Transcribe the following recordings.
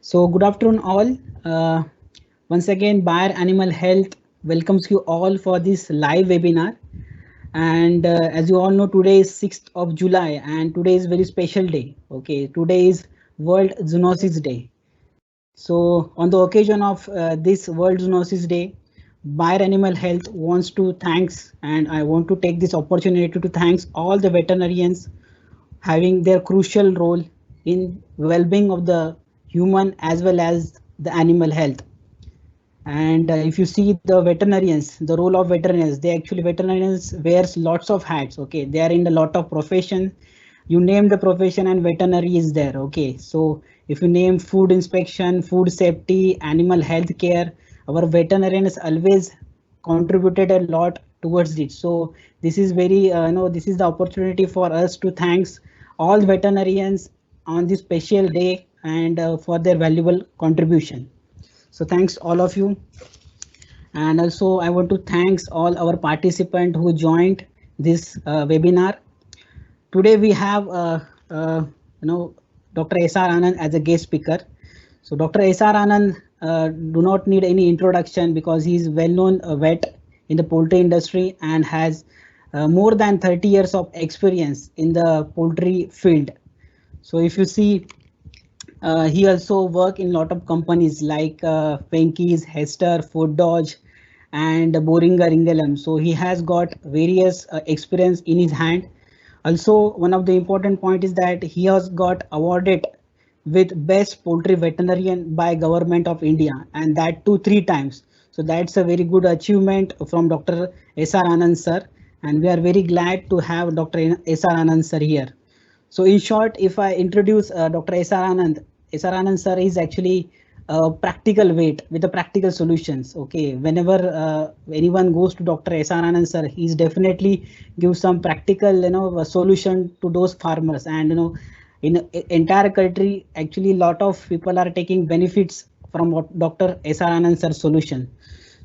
So good afternoon all. Once again, Bayer Animal Health welcomes you all for this live webinar. And as you all know, today is 6th of July and today is very special day. Okay, today is World Zoonosis Day. So on the occasion of this World Zoonosis Day, Bayer Animal Health wants to thanks, and I want to take this opportunity to thanks all the veterinarians having their crucial role in well-being of the human as well as the animal health. And if you see the veterinarians, the role of veterinarians, they actually veterinarians wears lots of hats. Okay, they are in a lot of profession. You name the profession and veterinary is there. Okay, so if you name food inspection, food safety, animal health care, our veterinarians always contributed a lot towards it. So this is very this is the opportunity for us to thanks all veterinarians on this special day and for their valuable contribution. So thanks all of you. And also I want to thanks all our participants who joined this webinar. Today we have Dr. S.R. Anand as a guest speaker. So Dr. S.R. Anand do not need any introduction because he is well-known vet in the poultry industry and has more than 30 years of experience in the poultry field. So if you see, he also work in lot of companies like Venky's, Hester, Food Dodge, and Boehringer Ingelheim. So he has got various experience in his hand. Also, one of the important point is that he has got awarded with best poultry veterinarian by government of India, and that too 3 times. So that's a very good achievement from Dr. S.R. Anand sir, and we are very glad to have Dr. S.R. Anand sir here. So in short, if I introduce Dr. S.R. Anand, S.R. Anand sir is actually a practical weight with the practical solutions. Okay, whenever anyone goes to Dr. S.R. Anand sir, he's definitely give some practical, solution to those farmers. And in entire country, actually, lot of people are taking benefits from what Dr. S.R. Anand sir solution.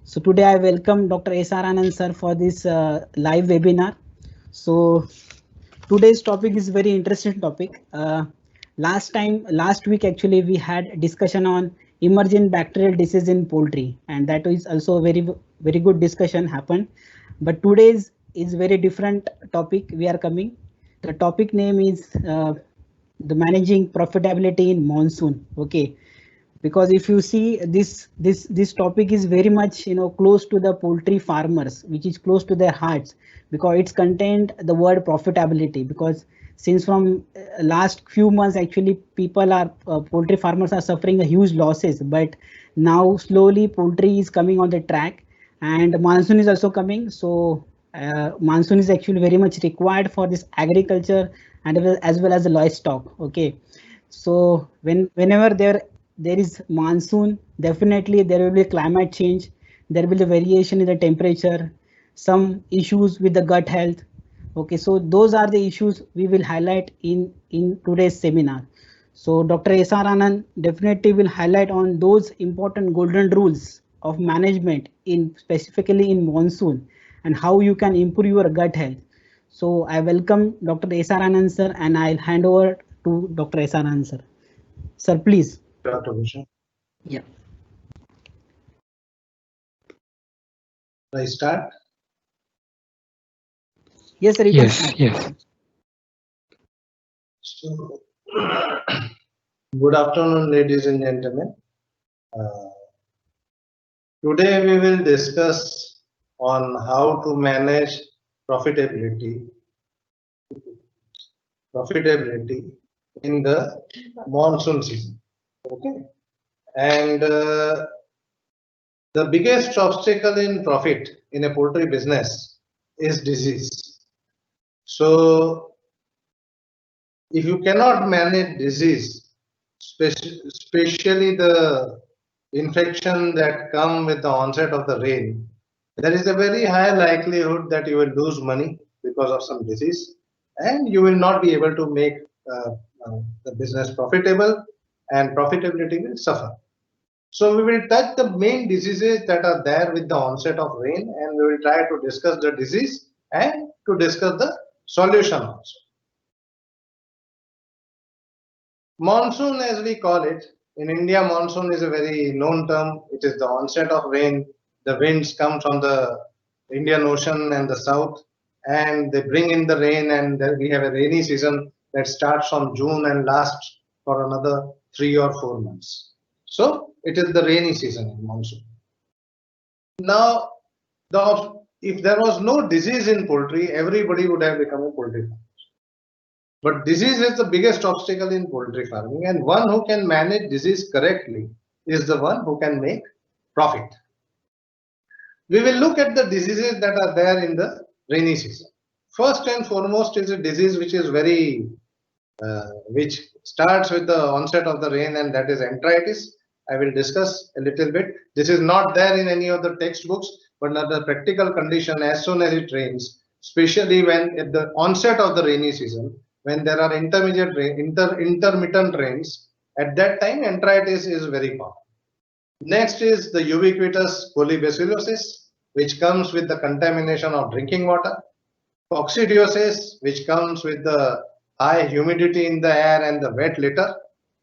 So today I welcome Dr. S.R. Anand sir for this live webinar. So today's topic is very interesting topic. Last week actually we had discussion on emerging bacterial disease in poultry, and that is also a very good discussion happened. But today's is very different topic we are coming. The topic name is the managing profitability in monsoon. Okay, because if you see this topic is very much close to the poultry farmers, which is close to their hearts, because it's contained the word profitability. Because since from last few months actually people are poultry farmers are suffering a huge losses, but now slowly poultry is coming on the track and monsoon is also coming. So monsoon is actually very much required for this agriculture and as well as the livestock. Okay, so whenever there is monsoon, definitely there will be climate change, there will be variation in the temperature, some issues with the gut health. Okay, so those are the issues we will highlight in today's seminar. So Dr. S.R. Anand definitely will highlight on those important golden rules of management in specifically in monsoon and how you can improve your gut health. So I welcome Dr. S.R. Anand sir, and I'll hand over to Dr. S.R. Anand sir. Sir, please. Dr. Bhushan. Yeah. I start? Yes, sir. You can start. Yes. So, good afternoon, ladies and gentlemen. Today we will discuss on how to manage profitability in the monsoon season. Okay, and the biggest obstacle in profit in a poultry business is disease. So if you cannot manage disease, especially the infection that come with the onset of the rain, there is a very high likelihood that you will lose money because of some disease, and you will not be able to make the business profitable, and profitability will suffer. So we will touch the main diseases that are there with the onset of rain, and we will try to discuss the disease and to discuss the solution also. Monsoon, as we call it, In India, monsoon is a very known term. It is the onset of rain. The winds come from the Indian Ocean and the south, and they bring in the rain, and then we have a rainy season that starts from June and lasts for another 3 or 4 months. So it is the rainy season in monsoon. Now, if there was no disease in poultry, everybody would have become a poultry farmer. But disease is the biggest obstacle in poultry farming, and one who can manage disease correctly is the one who can make profit. We will look at the diseases that are there in the rainy season. First and foremost is a disease which is which starts with the onset of the rain, and that is enteritis. I will discuss a little bit. This is not there in any of the textbooks, but under practical condition, as soon as it rains, especially when at the onset of the rainy season, when there are intermittent rains, at that time enteritis is very common. Next is the ubiquitous colibacillosis, which comes with the contamination of drinking water. Coccidiosis, which comes with the high humidity in the air and the wet litter.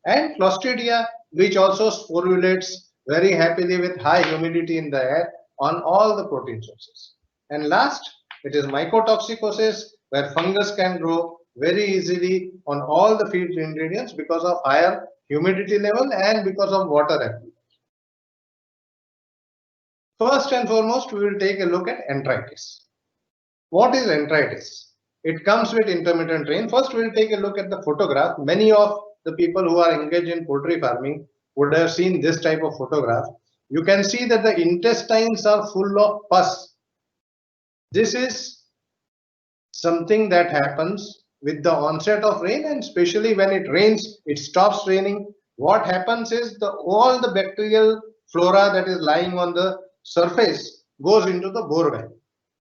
And Clostridia, which also sporulates very happily with high humidity in the air on all the protein sources. And last, it is mycotoxicosis, where fungus can grow very easily on all the feed ingredients because of higher humidity level and because of water application. First and foremost, we will take a look at enteritis. What is enteritis? It comes with intermittent rain. First, we will take a look at the photograph. Many of the people who are engaged in poultry farming would have seen this type of photograph. You can see that the intestines are full of pus. This is something that happens with the onset of rain, and especially when it rains, it stops raining. What happens is all the bacterial flora that is lying on the surface goes into the borewell.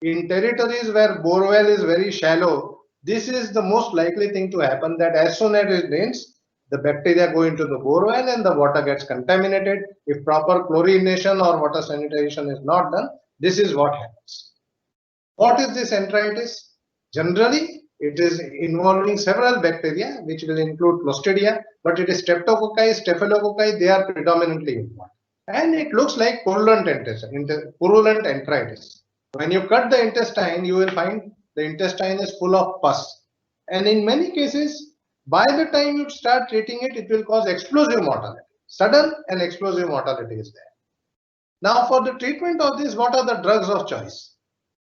In territories where borewell is very shallow, this is the most likely thing to happen, that as soon as it rains, the bacteria go into the borewell and the water gets contaminated. If proper chlorination or water sanitization is not done, this is what happens. What is this enteritis? Generally, it is involving several bacteria, which will include Clostridia, but it is Streptococci, Staphylococci, they are predominantly involved. And it looks like purulent enteritis. When you cut the intestine, you will find the intestine is full of pus. And in many cases, by the time you start treating it, it will cause explosive mortality. Sudden and explosive mortality is there. Now, for the treatment of this, what are the drugs of choice?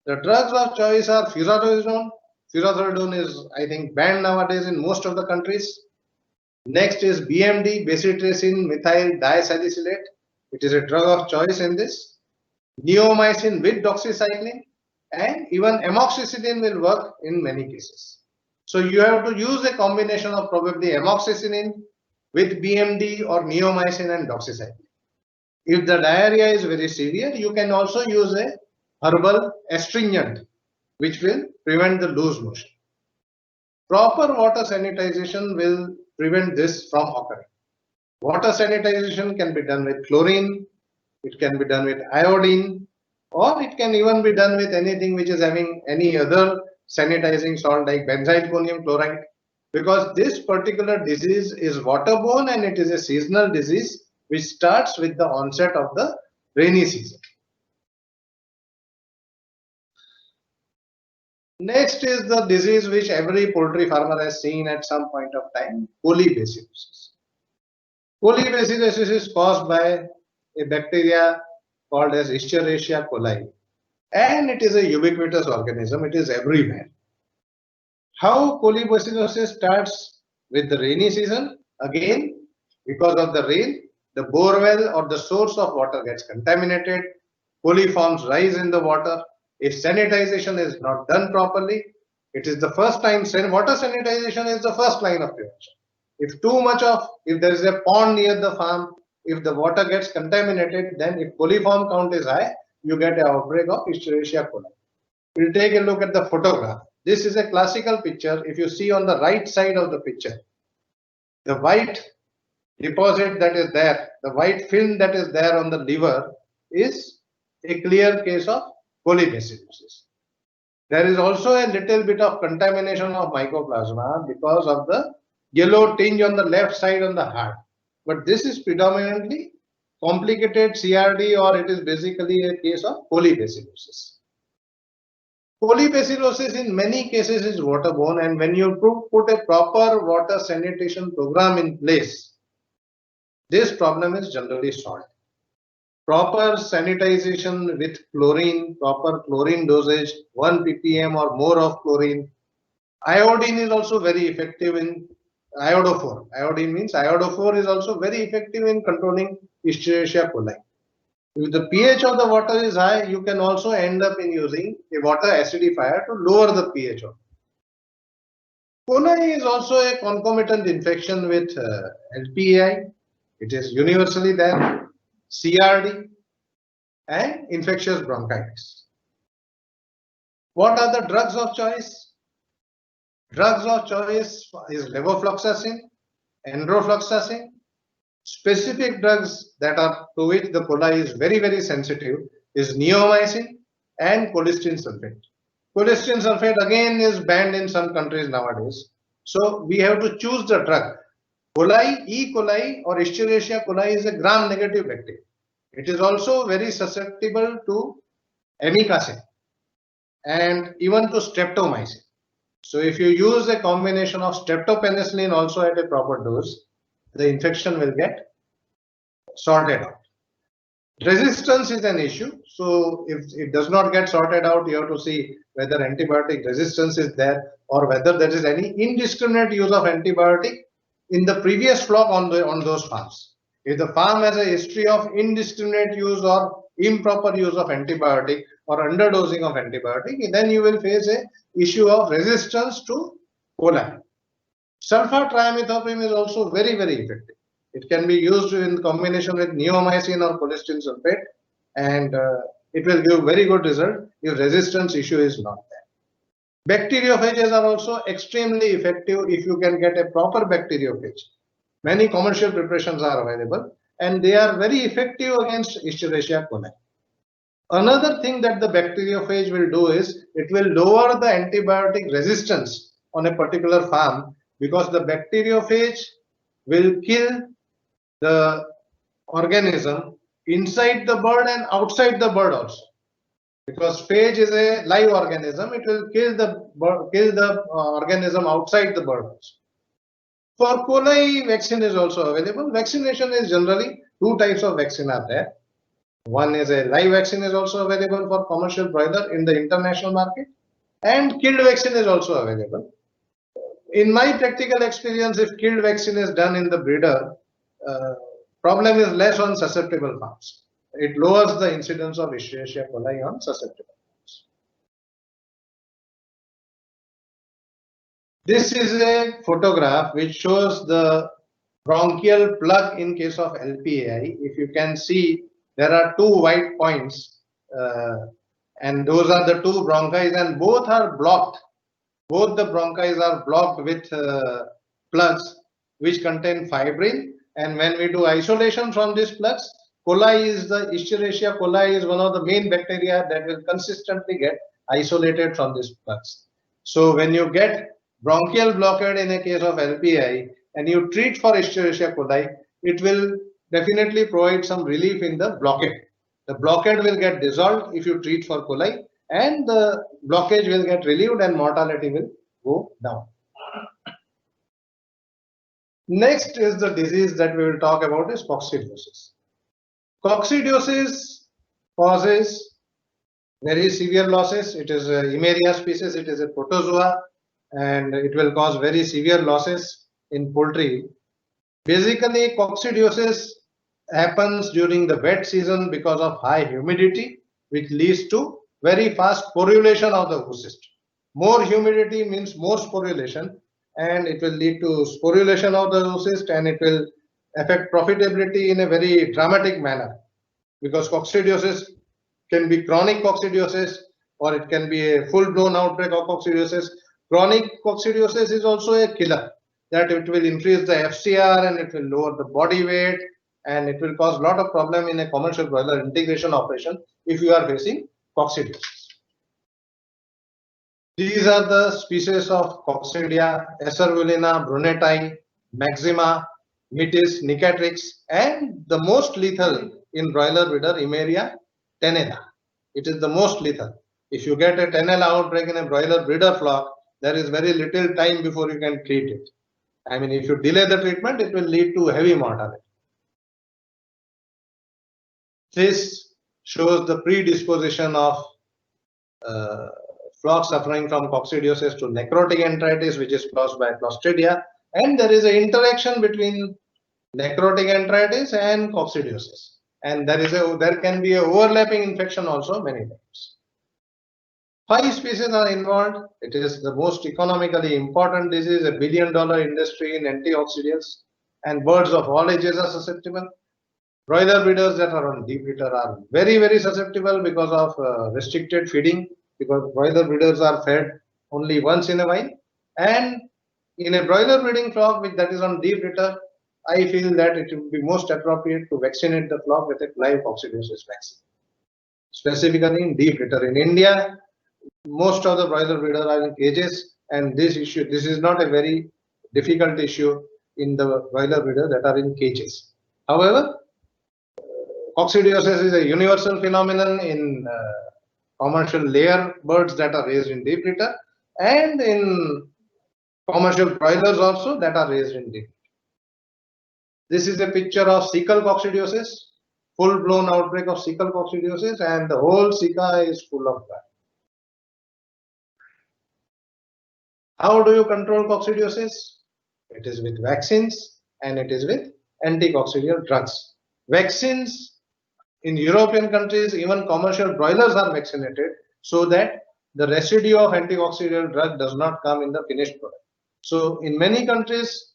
The drugs of choice are furazolidone. Furazolidone is, I think, banned nowadays in most of the countries. Next is BMD, bacitracin methyl disalicylate. It is a drug of choice in this. Neomycin with doxycycline, and even amoxicillin will work in many cases. So you have to use a combination of probably amoxicillin with BMD or neomycin and doxycycline. If the diarrhea is very severe, you can also use a herbal astringent, which will prevent the loose motion. Proper water sanitization will prevent this from occurring. Water sanitization can be done with chlorine, it can be done with iodine, or it can even be done with anything which is having any other sanitizing salt like benzalkonium chloride, because this particular disease is waterborne and it is a seasonal disease which starts with the onset of the rainy season. Next is the disease which every poultry farmer has seen at some point of time, colibacillosis. Colibacillosis is caused by a bacteria called as Escherichia coli, and it is a ubiquitous organism. It is everywhere. How colibacillosis starts with the rainy season? Again, because of the rain, the borewell or the source of water gets contaminated. Coliforms rise in the water. If sanitization is not done properly, it is the first time. Water sanitization is the first line of prevention. If there is a pond near the farm, if the water gets contaminated, then if coliform count is high, you get an outbreak of Escherichia coli. We'll take a look at the photograph. This is a classical picture. If you see on the right side of the picture, the white deposit that is there, the white film that is there on the liver is a clear case of colibacillosis. There is also a little bit of contamination of mycoplasma because of the yellow tinge on the left side on the heart. but this is predominantly complicated CRD, or it is basically a case of colibacillosis. Colibacillosis in many cases is waterborne, and when you put a proper water sanitation program in place, this problem is generally solved. Proper sanitization with chlorine, proper chlorine dosage, 1 ppm or more of chlorine. Iodine is also very effective in iodophore. Iodine means iodophore is also very effective in controlling Escherichia coli. If the pH of the water is high, you can also end up in using a water acidifier to lower the pH of it. Coli is also a concomitant infection with LPAI. It is universally there. CRD and infectious bronchitis. What are the drugs of choice? Drugs of choice is levofloxacin, enrofloxacin. Specific drugs that are to which the coli is very sensitive is neomycin and colistin sulfate. Colistin sulfate again is banned in some countries nowadays. So we have to choose the drug. Coli, E. coli or Escherichia coli is a gram-negative bacteria. It is also very susceptible to amikacin and even to streptomycin. So if you use a combination of streptopenicillin also at a proper dose, the infection will get sorted out. Resistance is an issue. So if it does not get sorted out, you have to see whether antibiotic resistance is there or whether there is any indiscriminate use of antibiotic in the previous flock on those farms. If the farm has a history of indiscriminate use or improper use of antibiotic or underdosing of antibiotic, then you will face a issue of resistance to coli. Sulfa-triamethoprim is also very effective. It can be used in combination with neomycin or colistin sulfate, and it will give very good result if resistance issue is not there. Bacteriophages are also extremely effective if you can get a proper bacteriophage. Many commercial preparations are available and they are very effective against Escherichia coli. Another thing that the bacteriophage will do is it will lower the antibiotic resistance on a particular farm, because the bacteriophage will kill the organism inside the bird and outside the bird also. Because phage is a live organism, it will kill the organism outside the bird also. For coli, vaccine is also available. Vaccination is generally two types of vaccine are there. One is a live vaccine is also available for commercial broiler in the international market, and killed vaccine is also available. In my practical experience, if killed vaccine is done in the breeder, problem is less on susceptible farms. It lowers the incidence of Escherichia coli on susceptible farms. This is a photograph which shows the bronchial plug in case of LPAI. If you can see, there are two white points, and those are the two bronchi, and both are blocked. Both the bronchi are blocked with plugs which contain fibrin, and when we do isolation from these plugs, Escherichia coli is one of the main bacteria that will consistently get isolated from these plugs. So when you get bronchial blockade in a case of LPI and you treat for Escherichia coli, it will definitely provide some relief in the blockade. The blockade will get dissolved if you treat for coli, and the blockage will get relieved and mortality will go down. Next is the disease that we will talk about is coccidiosis. Coccidiosis causes very severe losses. It is a Emeria species, it is a protozoa, and it will cause very severe losses in poultry. Basically, coccidiosis happens during the wet season because of high humidity, which leads to very fast sporulation of the oocyst. More humidity means more sporulation, and it will lead to sporulation of the oocyst, and it will affect profitability in a very dramatic manner, because coccidiosis can be chronic coccidiosis or it can be a full-blown outbreak of coccidiosis. Chronic coccidiosis is also a killer, that it will increase the FCR and it will lower the body weight, and it will cause a lot of problem in a commercial broiler integration operation if you are facing coccidiosis. These are the species of coccidia: Acervulina, Bruneti, Maxima. Mitis, Nicatrix, and the most lethal in broiler breeder, Emeria tenella. It is the most lethal. If you get a tenella outbreak in a broiler breeder flock, there is very little time before you can treat it. I mean, if you delay the treatment, it will lead to heavy mortality. This shows the predisposition of flocks suffering from coccidiosis to necrotic enteritis, which is caused by Clostridia, and there is an interaction between necrotic enteritis and coccidiosis, and there can be an overlapping infection also many times. 5 species are involved. It is the most economically important disease, $1 billion industry in antioxidants, and birds of all ages are susceptible. Broiler breeders that are on deep litter are very, very susceptible because of restricted feeding, because broiler breeders are fed only once in a while. And in a broiler breeding flock that is on deep litter, I feel that it would be most appropriate to vaccinate the flock with a live coccidiosis vaccine, specifically in deep litter. In India, most of the broiler breeders are in cages, and this is not a very difficult issue in the broiler breeders that are in cages. However, coccidiosis is a universal phenomenon in commercial layer birds that are raised in deep litter, and in commercial broilers also that are raised in deep litter. This is a picture of cecal coccidiosis, full-blown outbreak of cecal coccidiosis, and the whole ceca is full of blood. How do you control coccidiosis? It is with vaccines and it is with anticoccidial drugs. Vaccines in European countries, even commercial broilers are vaccinated so that the residue of anticoccidial drug does not come in the finished product. So in many countries,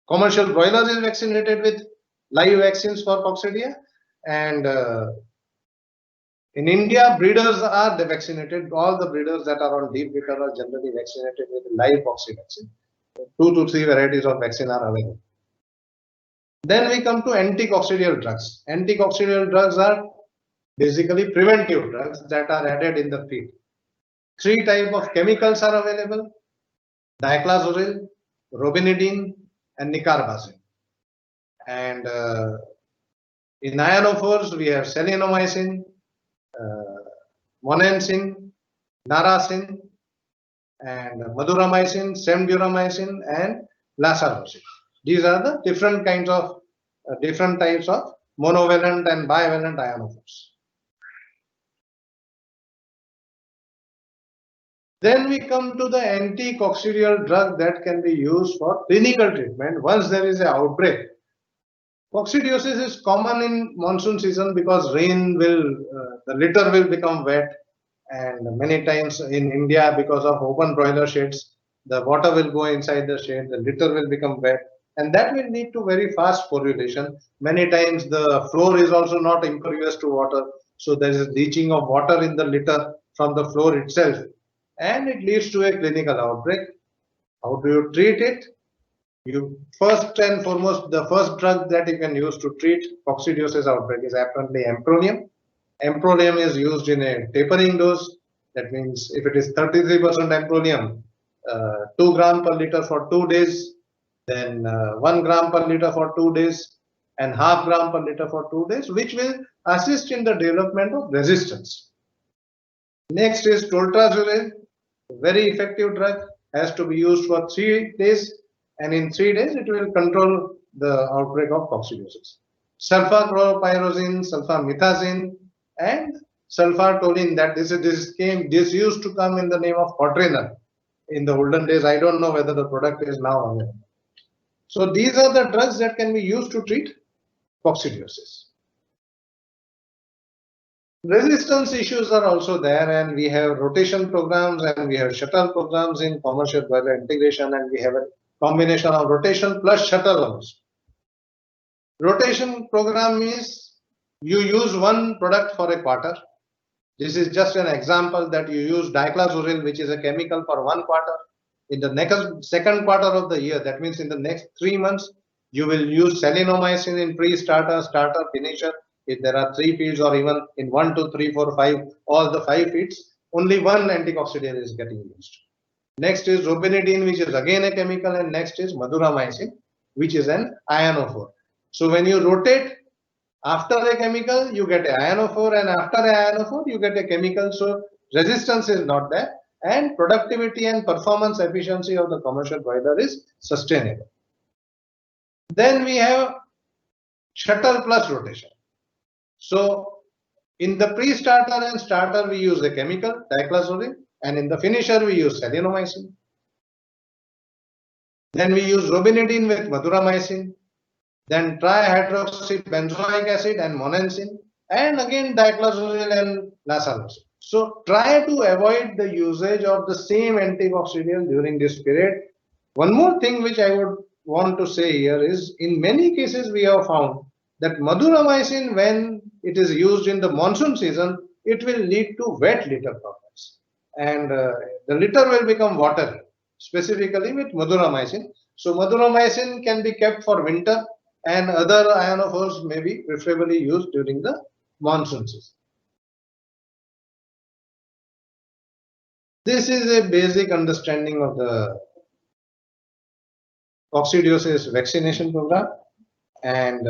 commercial broilers is vaccinated with live vaccines for coccidia, and in India, breeders are vaccinated. All the breeders that are on deep litter are generally vaccinated with live cocci vaccine. 2 to 3 varieties of vaccine are available. Then we come to anticoccidial drugs. Anticoccidial drugs are basically preventive drugs that are added in the feed. 3 types of chemicals are available: diclazuril, robinidine, and nicarbazine. And in ionophores, we have selenomycin, monensin, narasin, and maduramycin, semduramycin, and lasarocin. These are the different kinds of different types of monovalent and bivalent ionophores. Then we come to the anticoccidial drug that can be used for clinical treatment once there is an outbreak. Coccidiosis is common in monsoon season because rain will, the litter will become wet, and many times in India, because of open broiler sheds, the water will go inside the shed, the litter will become wet, and that will lead to very fast sporulation. Many times the floor is also not impervious to water, so there is leaching of water in the litter from the floor itself, and it leads to a clinical outbreak. How do you treat it? You first and foremost, the first drug that you can use to treat coccidiosis outbreak is apparently Amprolium. Amprolium is used in a tapering dose. That means if it is 33% Amprolium, 2 gram per liter for 2 days, then 1 gram per liter for 2 days, and half gram per liter for 2 days, which will assist in the development of resistance. Next is toltrazuril, very effective drug, has to be used for 3 days, and in 3 days it will control the outbreak of coccidiosis. Sulfachloropyrazine, sulfamethazine, and sulfatolin. That this used to come in the name of Cotrinol in the olden days. I don't know whether the product is now available. So these are the drugs that can be used to treat coccidiosis. Resistance issues are also there, and we have rotation programs and we have shuttle programs in commercial broiler integration, and we have a combination of rotation plus shuttle also. Rotation program means you use one product for a quarter. This is just an example that you use diclazuril, which is a chemical, for 1 quarter. In the second quarter of the year, that means in the next 3 months, you will use selenomycin in pre-starter, starter, finisher. If there are 3 feeds, or even in 1, 2, 3, 4, 5, all the 5 feeds, only one anticoccidial is getting used. Next is robinidine, which is again a chemical, and next is maduramycin. which is an ionophore. So when you rotate after a chemical, you get an ionophore, and after an ionophore, you get a chemical. So resistance is not there, and productivity and performance efficiency of the commercial boiler is sustainable. Then we have shuttle plus rotation. So in the pre-starter and starter, we use a chemical, dichlorine, and in the finisher, we use selenomycin. Then we use robenidine with maduramycin, then trihydroxybenzoic acid and monensin, and again diclazolone and lasalosin. So try to avoid the usage of the same antibacterial during this period. One more thing which I would want to say here is, in many cases we have found that maduramycin, when it is used in the monsoon season, it will lead to wet litter problems, and the litter will become watery, specifically with maduramycin. So maduramycin can be kept for winter, and other ionophores may be preferably used during the monsoon season. This is a basic understanding of the coccidiosis vaccination program, and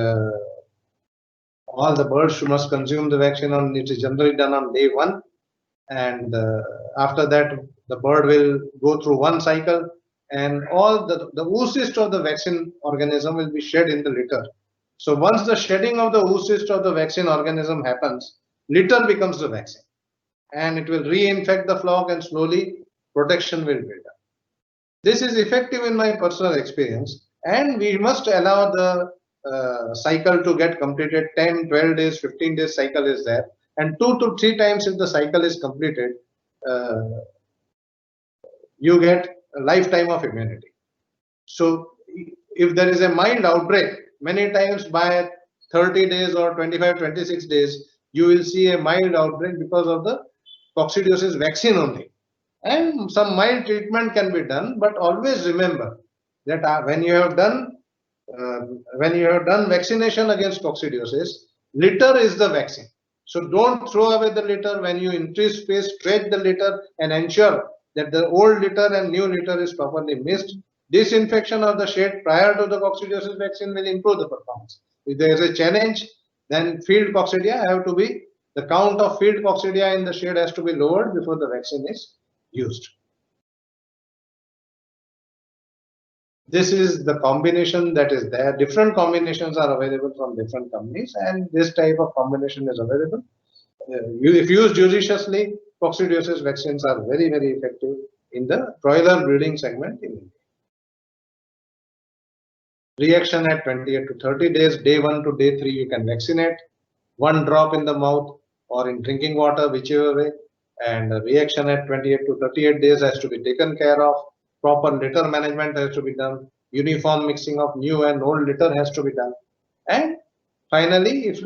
all the birds must consume the vaccine on, it is generally done on day 1, and after that the bird will go through one cycle, and all the oocyst of the vaccine organism will be shed in the litter. So once the shedding of the oocyst of the vaccine organism happens, litter becomes the vaccine, and it will reinfect the flock, and slowly protection will build up. This is effective in my personal experience, and we must allow the cycle to get completed. 10, 12 days, 15 days cycle is there, and 2 to 3 times if the cycle is completed, you get a lifetime of immunity. So if there is a mild outbreak, many times by 30 days or 25, 26 days, you will see a mild outbreak because of the coccidiosis vaccine only. And some mild treatment can be done, but always remember that when you have done vaccination against coccidiosis, litter is the vaccine. So don't throw away the litter. When you increase space, stretch the litter and ensure that the old litter and new litter is properly mixed. Disinfection of the shed prior to the coccidiosis vaccine will improve the performance. If there is a challenge, then field coccidia the count of field coccidia in the shed has to be lowered before the vaccine is used. This is the combination that is there. Different combinations are available from different companies, and this type of combination is available. If used judiciously, coccidiosis vaccines are very, very effective in the broiler breeding segment in India. Reaction at 28 to 30 days, day 1 to day 3, you can vaccinate. 1 drop in the mouth or in drinking water, whichever way. And reaction at 28 to 38 days has to be taken care of. Proper litter management has to be done. Uniform mixing of new and old litter has to be done. And finally, if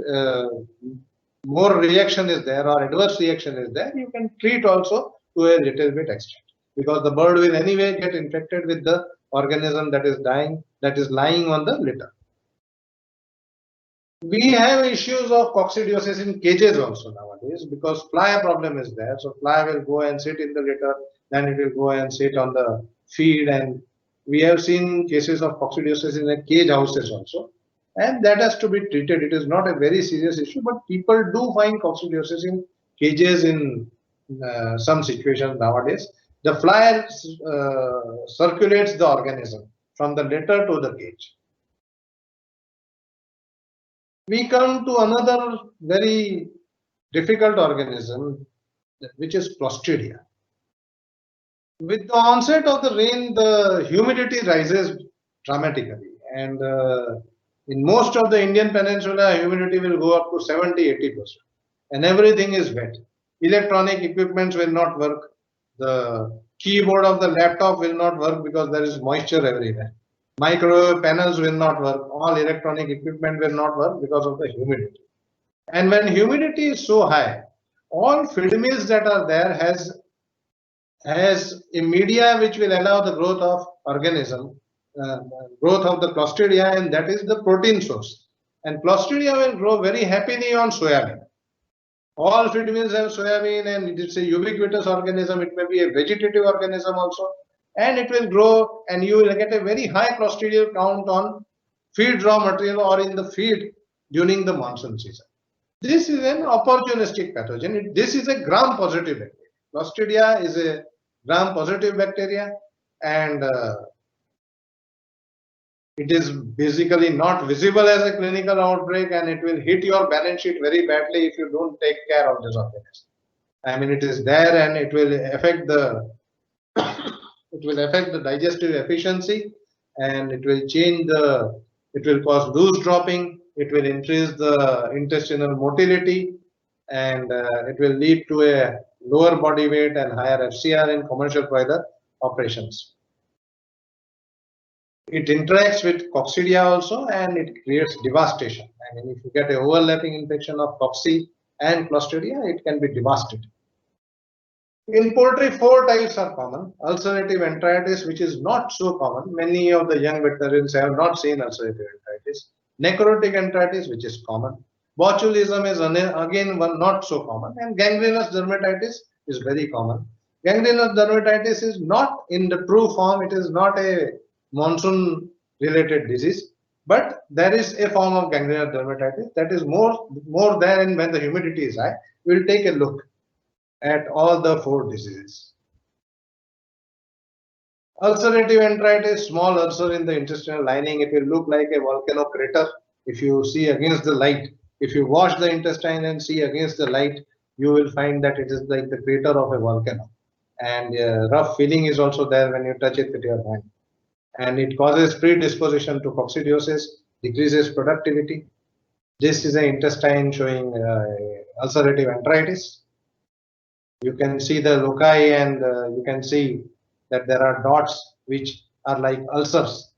more reaction is there or adverse reaction is there, you can treat also to a little bit extent, because the bird will anyway get infected with the organism that is lying on the litter. We have issues of coccidiosis in cages also nowadays, because fly problem is there. So fly will go and sit in the litter, then it will go and sit on the feed, and we have seen cases of coccidiosis in the cage houses also, and that has to be treated. It is not a very serious issue, but people do find coccidiosis in cages in some situations nowadays. The fly circulates the organism from the litter to the cage. We come to another very difficult organism, which is Clostridia. With the onset of the rain, the humidity rises dramatically, and in most of the Indian peninsula, humidity will go up to 70–80%, and everything is wet. Electronic equipments will not work. The keyboard of the laptop will not work because there is moisture everywhere. Microwave panels will not work. All electronic equipment will not work because of the humidity. And when humidity is so high, all feed mills that are there has a media which will allow the growth of organism, growth of the Clostridia, and that is the protein source. And Clostridia will grow very happily on soybean. All feed mills have soybean, and it's a ubiquitous organism. It may be a vegetative organism also, and it will grow, and you will get a very high Clostridial count on feed raw material or in the feed during the monsoon season. This is an opportunistic pathogen. This is a gram-positive bacteria. Clostridia is a gram-positive bacteria, and it is basically not visible as a clinical outbreak, and it will hit your balance sheet very badly if you don't take care of this organism. I mean, it is there, and it will affect the digestive efficiency, and it will change the. It will cause loose dropping. It will increase the intestinal motility, and it will lead to a lower body weight and higher FCR in commercial broiler operations. It interacts with coccidia also, and it creates devastation. I mean, if you get an overlapping infection of cocci and clostridia, it can be devastating. In poultry, 4 types are common. Ulcerative enteritis, which is not so common. Many of the young veterinarians have not seen ulcerative enteritis. Necrotic enteritis, which is common. Botulism is again one not so common. And gangrenous dermatitis is very common. Gangrenous dermatitis is not in the true form. It is not a monsoon related disease, but there is a form of gangrenous dermatitis that is more than when the humidity is high. We'll take a look at all the 4 diseases. Ulcerative enteritis, small ulcer in the intestinal lining. It will look like a volcano crater if you see against the light. If you wash the intestine and see against the light, you will find that it is like the crater of a volcano. And rough feeling is also there when you touch it with your hand. And it causes predisposition to coccidiosis, decreases productivity. This is an intestine showing ulcerative enteritis. You can see the loci, and you can see that there are dots which are like ulcers.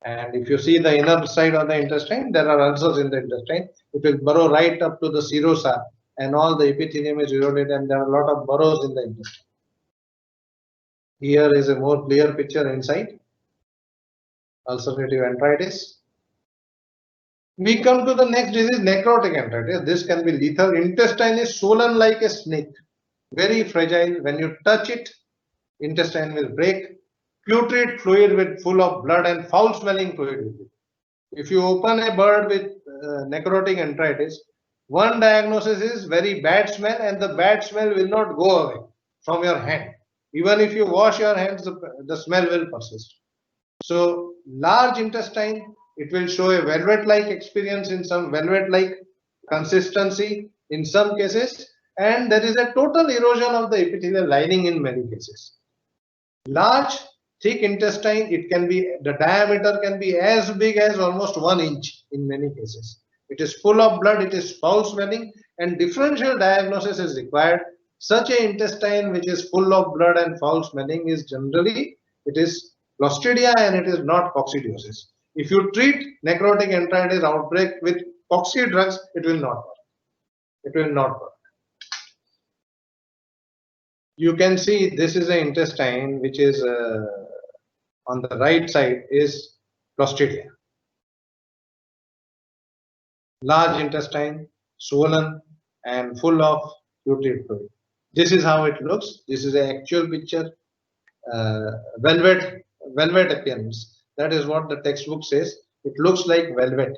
And if you see the inner side of the intestine, there are ulcers in the intestine. It will burrow right up to the serosa, and all the epithelium is eroded, and there are a lot of burrows in the intestine. Here is a more clear picture inside ulcerative enteritis. We come to the next disease, necrotic enteritis. This can be lethal. Intestine is swollen like a snake, very fragile. When you touch it, intestine will break. Putrid fluid with full of blood and foul smelling fluid. If you open a bird with necrotic enteritis, one diagnosis is very bad smell, and the bad smell will not go away from your hand. Even if you wash your hands, the smell will persist. So large intestine, it will show a velvet-like experience in some velvet-like consistency in some cases, and there is a total erosion of the epithelial lining in many cases. Large, thick intestine, it can be, the diameter can be as big as almost 1 inch in many cases. It is full of blood, it is foul smelling, and differential diagnosis is required. Such an intestine which is full of blood and foul smelling is generally, it is Clostridia, and it is not coccidiosis. If you treat necrotic enteritis outbreak with cocci drugs, it will not work. It will not work. You can see this is an intestine which is on the right side is Clostridia. Large intestine, swollen and full of putrid fluid. This is how it looks. This is an actual picture. Velvet appearance. That is what the textbook says. It looks like velvet.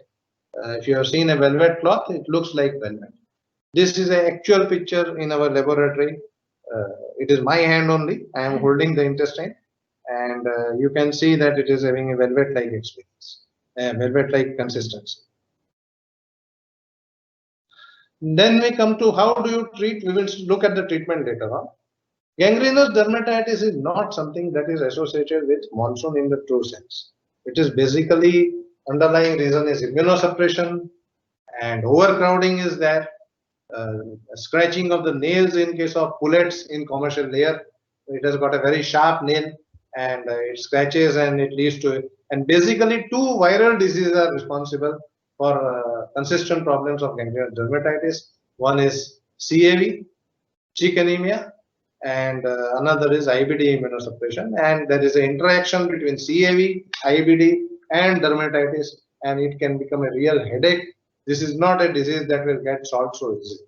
If you have seen a velvet cloth, it looks like velvet. This is an actual picture in our laboratory. It is my hand only. I am holding the intestine, and you can see that it is having a velvet-like experience, velvet-like consistency. Then we come to how do you treat? We will look at the treatment later on. Gangrenous dermatitis is not something that is associated with monsoon in the true sense. It is basically underlying reason is immunosuppression, and overcrowding is there. Scratching of the nails in case of pullets in commercial layer. It has got a very sharp nail, and it scratches and it leads to it. And basically 2 viral diseases are responsible for consistent problems of gangrenous dermatitis. One is CAV, chikungunya, and another is IBD immunosuppression. And there is an interaction between CAV, IBD, and dermatitis, and it can become a real headache. This is not a disease that will get solved so easily.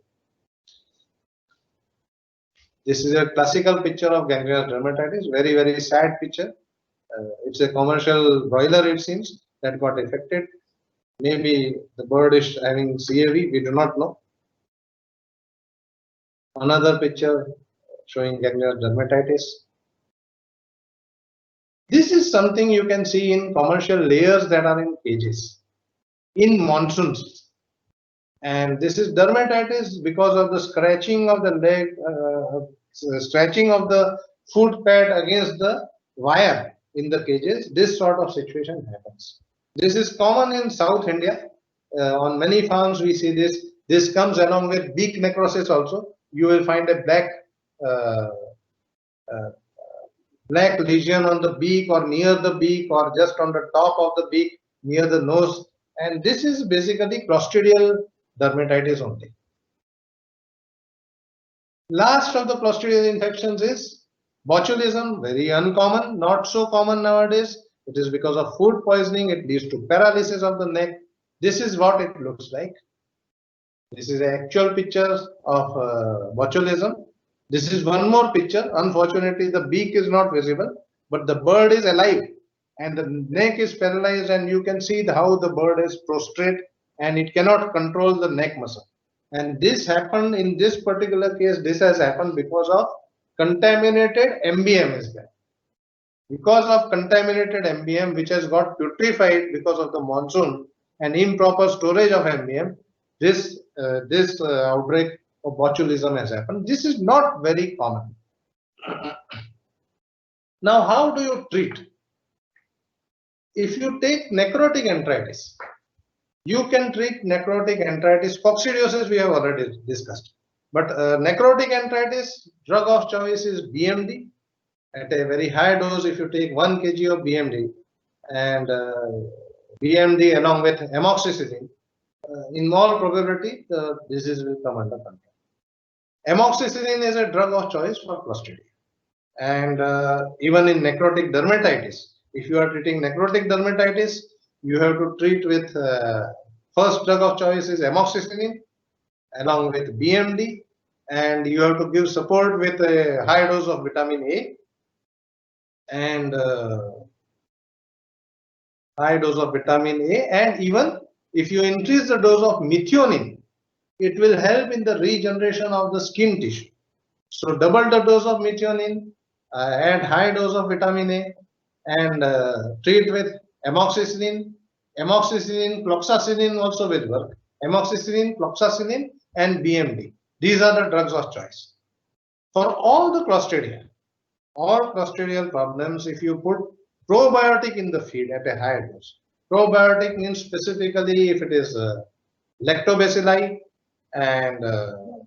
This is a classical picture of gangrenous dermatitis, very, very sad picture. It's a commercial broiler, it seems, that got affected. Maybe the bird is having CAV, we do not know. Another picture showing gangrenous dermatitis. This is something you can see in commercial layers that are in cages in monsoons. And this is dermatitis because of the scratching of the leg, scratching of the foot pad against the wire in the cages. This sort of situation happens. This is common in South India. On many farms we see this. This comes along with beak necrosis also. You will find a black black lesion on the beak or near the beak or just on the top of the beak near the nose, and this is basically clostridial dermatitis only. Last of the clostridial infections is botulism, very uncommon, not so common nowadays. It is because of food poisoning. It leads to paralysis of the neck. This is what it looks like. This is an actual picture of botulism. This is one more picture. Unfortunately, the beak is not visible, but the bird is alive and the neck is paralyzed, and you can see how the bird is prostrate and it cannot control the neck muscle. And this happened in this particular case. This has happened because of contaminated MBM is there. Because of contaminated MBM, which has got putrefied because of the monsoon and improper storage of MBM, this outbreak of botulism has happened. This is not very common. Now, how do you treat? If you take necrotic enteritis, you can treat necrotic enteritis. Coccidiosis we have already discussed. But necrotic enteritis, drug of choice is BMD. At a very high dose, if you take 1 kg of BMD and BMD along with amoxicillin, in all probability, the disease will come under control. Amoxicillin is a drug of choice for Clostridia. And even in necrotic dermatitis, if you are treating necrotic dermatitis, you have to treat with first drug of choice is amoxicillin along with BMD, and you have to give support with a high dose of vitamin A and high dose of vitamin A, and even if you increase the dose of methionine, it will help in the regeneration of the skin tissue. So double the dose of methionine, add high dose of vitamin A, and treat with amoxicillin. Amoxicillin, cloxacillin also will work. Amoxicillin, cloxacillin, and BMD. These are the drugs of choice. For all the Clostridia, all clostridial problems, if you put probiotic in the feed at a higher dose. Probiotic means specifically if it is lactobacilli and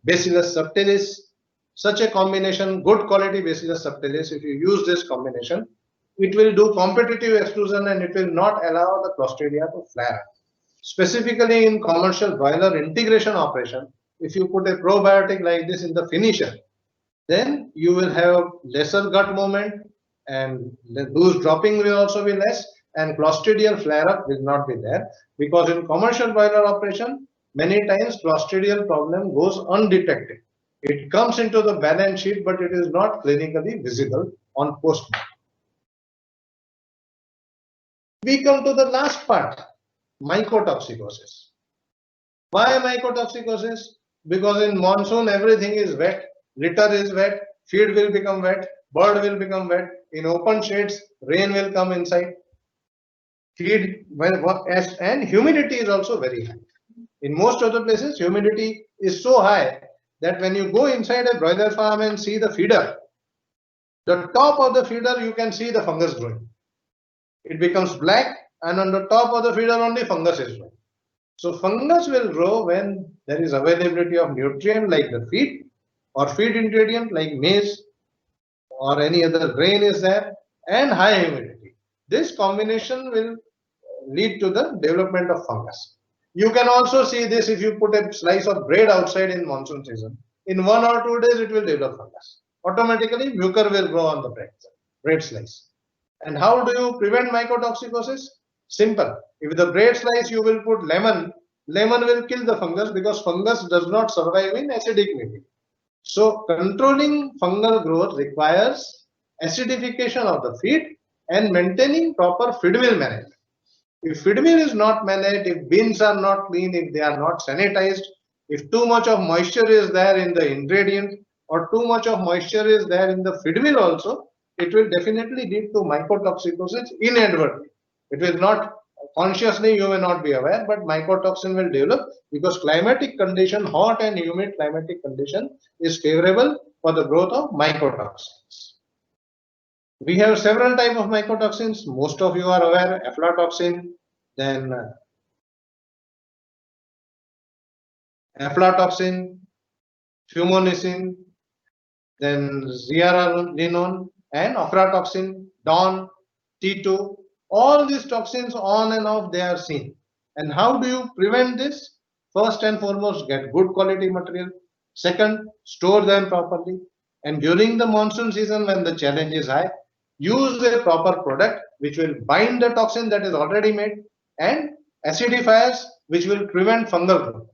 Bacillus subtilis, such a combination, good quality Bacillus subtilis, if you use this combination, it will do competitive exclusion and it will not allow the Clostridia to flare up. Specifically in commercial broiler integration operation, if you put a probiotic like this in the finisher, then you will have lesser gut movement and loose dropping will also be less, and clostridial flare-up will not be there, because in commercial broiler operation, many times clostridial problem goes undetected. It comes into the balance sheet, but it is not clinically visible on postmortem. We come to the last part, mycotoxicosis. Why mycotoxicosis? Because in monsoon everything is wet, litter is wet, feed will become wet, bird will become wet. In open shades, rain will come inside. Feed and humidity is also very high. In most of the places, humidity is so high that when you go inside a broiler farm and see the feeder, the top of the feeder you can see the fungus growing. It becomes black, and on the top of the feeder only fungus is growing. So fungus will grow when there is availability of nutrient like the feed or feed ingredient like maize or any other grain is there, and high humidity. This combination will lead to the development of fungus. You can also see this if you put a slice of bread outside in monsoon season. In 1 or 2 days, it will develop fungus. Automatically, mucor will grow on the bread slice. And how do you prevent mycotoxicosis? Simple. If the bread slice you will put lemon, lemon will kill the fungus because fungus does not survive in acidic medium. So controlling fungal growth requires acidification of the feed and maintaining proper feed mill management. If feed mill is not managed, if bins are not clean, if they are not sanitized, if too much of moisture is there in the ingredient or too much of moisture is there in the feed mill also, it will definitely lead to mycotoxicosis inadvertently. It will not consciously, you may not be aware, but mycotoxin will develop because climatic condition, hot and humid climatic condition is favorable for the growth of mycotoxins. We have several types of mycotoxins. Most of you are aware, aflatoxin, then fumonisin, then zearalenone and ochratoxin, DON, T2. All these toxins on and off they are seen. And how do you prevent this? First and foremost, get good quality material. Second, store them properly. And during the monsoon season when the challenge is high, use a proper product which will bind the toxin that is already made and acidifiers which will prevent fungal growth.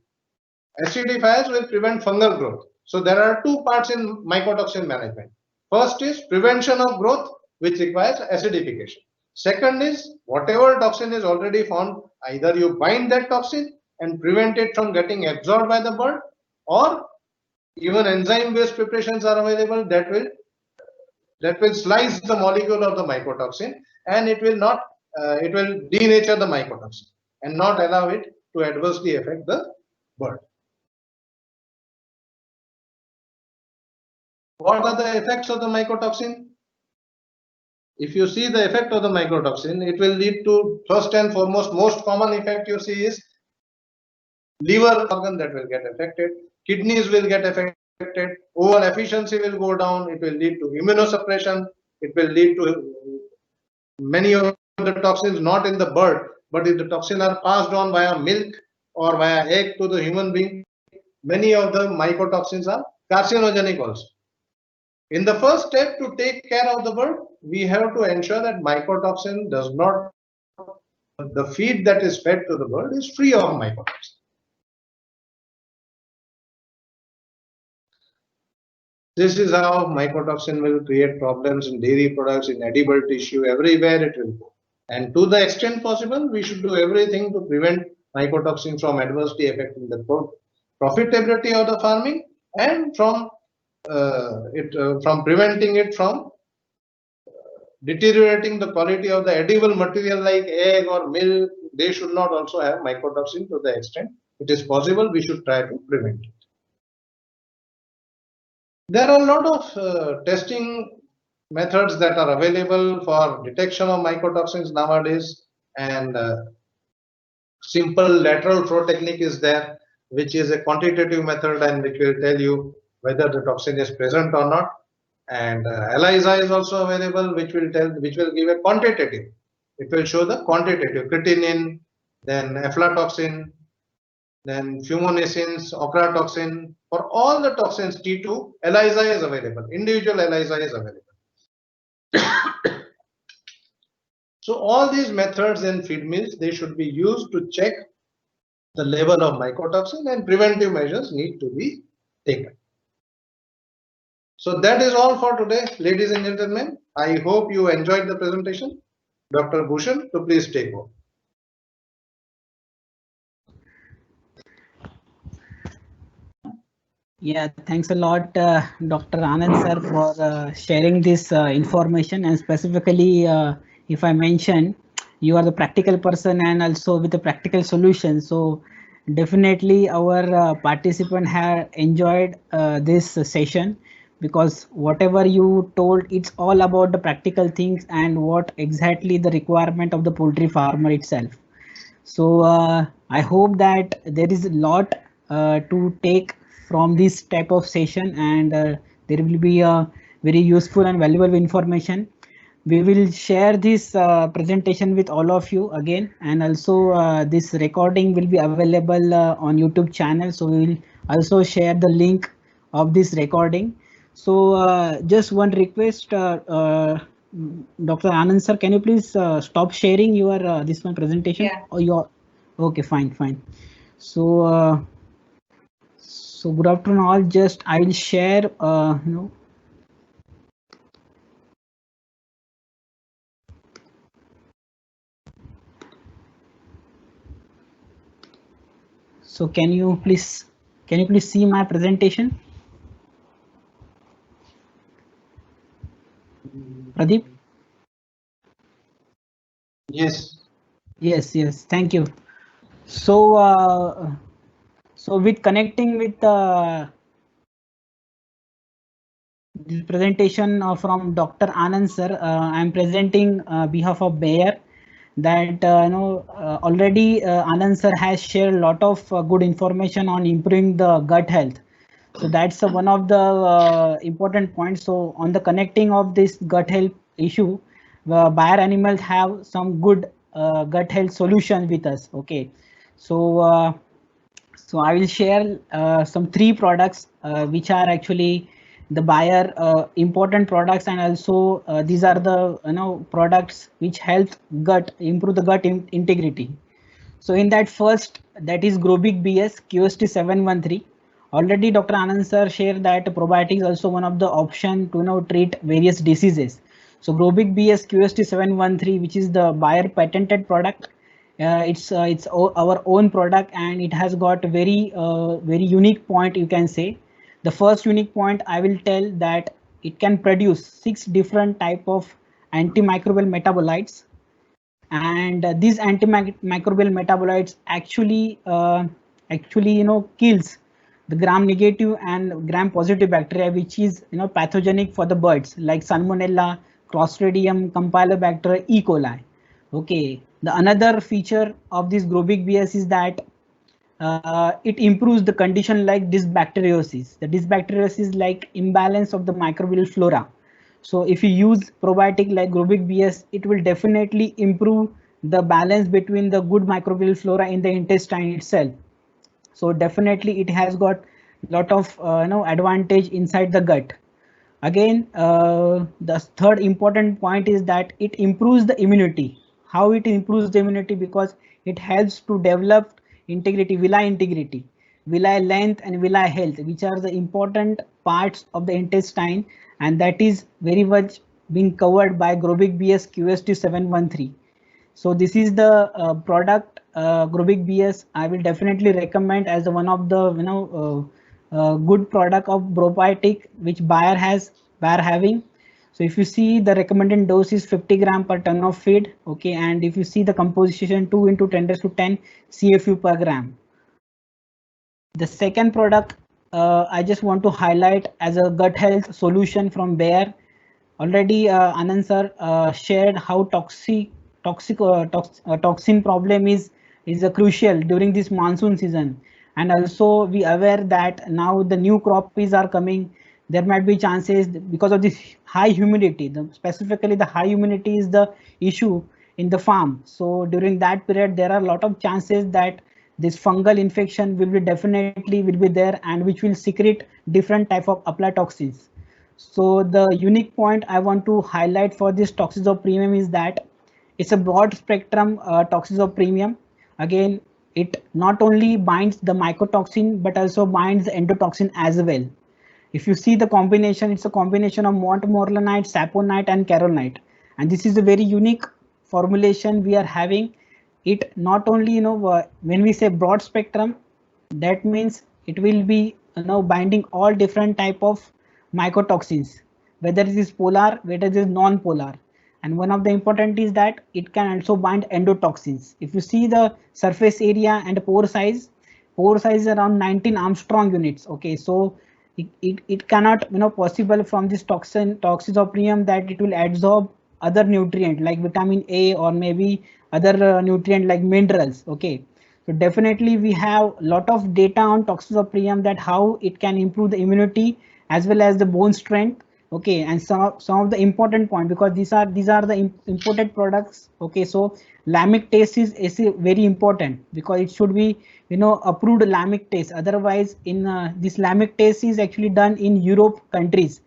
Acidifiers will prevent fungal growth. So there are two parts in mycotoxin management. First is prevention of growth, which requires acidification. Second is whatever toxin is already found, either you bind that toxin and prevent it from getting absorbed by the bird, or even enzyme-based preparations are available that will slice the molecule of the mycotoxin, and it will denature the mycotoxin and not allow it to adversely affect the bird. What are the effects of the mycotoxin? If you see the effect of the mycotoxin, it will lead to, first and foremost, most common effect you see is liver organ that will get affected, kidneys will get affected, overall efficiency will go down, it will lead to immunosuppression, it will lead to many of the toxins not in the bird, but if the toxins are passed on via milk or via egg to the human being, many of the mycotoxins are carcinogenic also. In the first step to take care of the bird, we have to ensure that mycotoxin does not, the feed that is fed to the bird is free of mycotoxin. This is how mycotoxin will create problems in dairy products, in edible tissue, everywhere it will go. And to the extent possible, we should do everything to prevent mycotoxin from adversely affecting the profitability of the farming and from preventing it from deteriorating the quality of the edible material like egg or milk. They should not also have mycotoxin to the extent it is possible. We should try to prevent it. There are a lot of testing methods that are available for detection of mycotoxins nowadays, and simple lateral flow technique is there, which is a quantitative method and which will tell you whether the toxin is present or not. And ELISA is also available, which will give a quantitative. It will show the quantitative creatinine, then aflatoxin, then fumonisins, ochratoxin. For all the toxins T2, ELISA is available. Individual ELISA is available. So all these methods in feed mills, they should be used to check the level of mycotoxin, and preventive measures need to be taken. So that is all for today, ladies and gentlemen. I hope you enjoyed the presentation. Dr. Bhushan, to please take over. Yeah, thanks a lot, Dr. Anand sir, for sharing this information, and specifically, if I mention, you are the practical person and also with the practical solution. So definitely our participant have enjoyed this session, because whatever you told, it's all about the practical things and what exactly the requirement of the poultry farmer itself. So I hope that there is a lot to take from this type of session, and there will be a very useful and valuable information. We will share this presentation with all of you again, and also this recording will be available on YouTube channel. So we will also share the link of this recording. So just one request, Dr. Anand sir, can you please stop sharing your this one presentation? Yeah. Or your, okay, fine. So so good afternoon all. Just I'll share So can you please see my presentation? Pradeep? Yes. Yes, thank you. So so with connecting with the presentation from Dr. Anand sir, I am presenting behalf of Bayer that already Anand sir has shared a lot of good information on improving the gut health. So that's one of the important points. So on the connecting of this gut health issue, Bayer Animals have some good gut health solutions with us. Okay, so so I will share some three products which are actually the Bayer important products, and also these are the products which help gut improve the gut integrity. So in that first, that is Grobic BS QST 713. Already Dr. Anand sir shared that probiotic is also one of the option to treat various diseases. So Grobic BS QST 713, which is the Bayer patented product, it's our own product, and it has got very unique point, you can say. The first unique point I will tell that it can produce 6 different type of antimicrobial metabolites, and these antimicrobial metabolites actually kills the gram negative and gram positive bacteria, which is pathogenic for the birds, like Salmonella, Clostridium, Campylobacter, E. coli. Okay, the another feature of this Grobic BS is that it improves the condition like dysbacteriosis. The dysbacteriosis is like imbalance of the microbial flora. So if you use probiotic like Grobic BS, it will definitely improve the balance between the good microbial flora in the intestine itself. So definitely it has got lot of advantage inside the gut. Again, the third important point is that it improves the immunity. How it improves the immunity? Because it helps to develop integrity, villi length and villi health, which are the important parts of the intestine, and that is very much being covered by Grobic BS QST 713. So this is the product Grobic BS. I will definitely recommend as one of the good product of probiotic which Bayer having. So if you see, the recommended dose is 50 gram per ton of feed. Okay, and if you see the composition, 2 into 10 raised to 10 CFU per gram. The second product I just want to highlight as a gut health solution from Bayer. Already Anand sir shared how toxin problem is a crucial during this monsoon season, and also we aware that now the new crops are coming. There might be chances because of this high humidity. Specifically, the high humidity is the issue in the farm. So during that period, there are a lot of chances that this fungal infection will be definitely will be there, and which will secrete different type of aflatoxins. So the unique point I want to highlight for this toxozopremium is that it's a broad spectrum toxozopremium. Again, it not only binds the mycotoxin but also binds the endotoxin as well. If you see the combination, it's a combination of montmorillonite, saponite and caronite, and this is a very unique formulation we are having. It not only when we say broad spectrum, that means it will be binding all different type of mycotoxins, whether it is polar, whether it is non-polar. And one of the important is that it can also bind endotoxins. If you see the surface area and pore size is around 19 Armstrong units. Okay, so it cannot possible from this toxozopremium that it will absorb other nutrient like vitamin A or maybe other nutrient like minerals. Okay, so definitely we have lot of data on toxozopremium, that how it can improve the immunity as well as the bone strength. Okay, and some of the important point, because these are the imported products. Okay, so lamic test is very important, because it should be approved lamic test. Otherwise, in this lamic test is actually done in Europe countries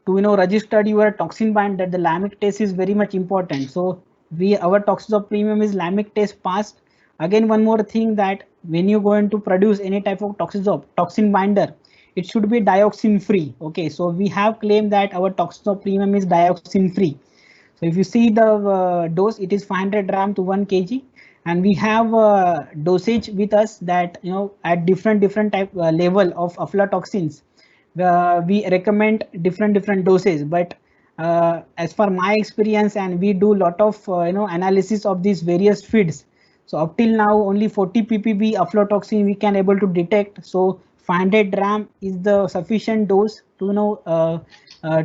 to register your toxin bind, that the lamic test is very much important. So our toxozopremium is lamic test passed. Again, one more thing, that when you going to produce any type of toxin binder, it should be dioxin free. Okay, so we have claimed that our toxozopremium is dioxin free. So if you see the dose, it is 500 gram to 1 kg, and we have dosage with us that at different type level of aflatoxins. We recommend different doses, but as per my experience, and we do lot of analysis of these various feeds. So up till now only 40 ppb aflatoxin we can able to detect. So 500 gram is the sufficient dose to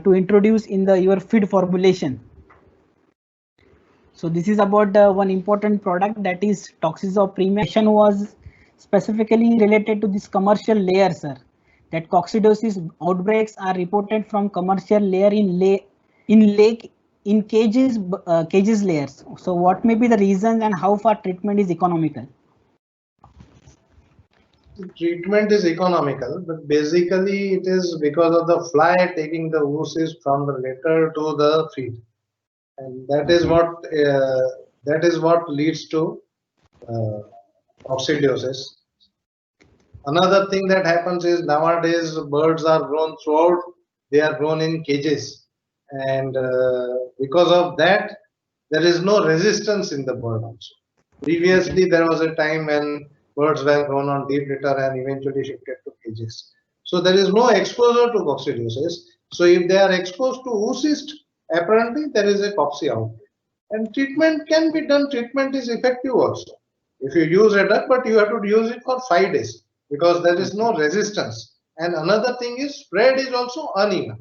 to introduce in the your feed formulation. So this is about the one important product, that is Toxizo Premium. Question was specifically related to this commercial layer, sir. That coccidiosis outbreaks are reported from commercial layer in lake in cages layers. So what may be the reasons and how far treatment is economical? Treatment is economical, but basically it is because of the fly taking the oocyst from the litter to the feed, and that is what leads to coccidiosis. Another thing that happens is nowadays birds are grown throughout, they are grown in cages, and because of that there is no resistance in the bird also. Previously there was a time when birds were grown on deep litter and eventually shifted to cages. So there is no exposure to coccidiosis. So if they are exposed to oocyst, apparently there is a cocci outbreak. And treatment can be done, treatment is effective also. If you use a drug, but you have to use it for 5 days because there is no resistance. And another thing is spread is also uneven.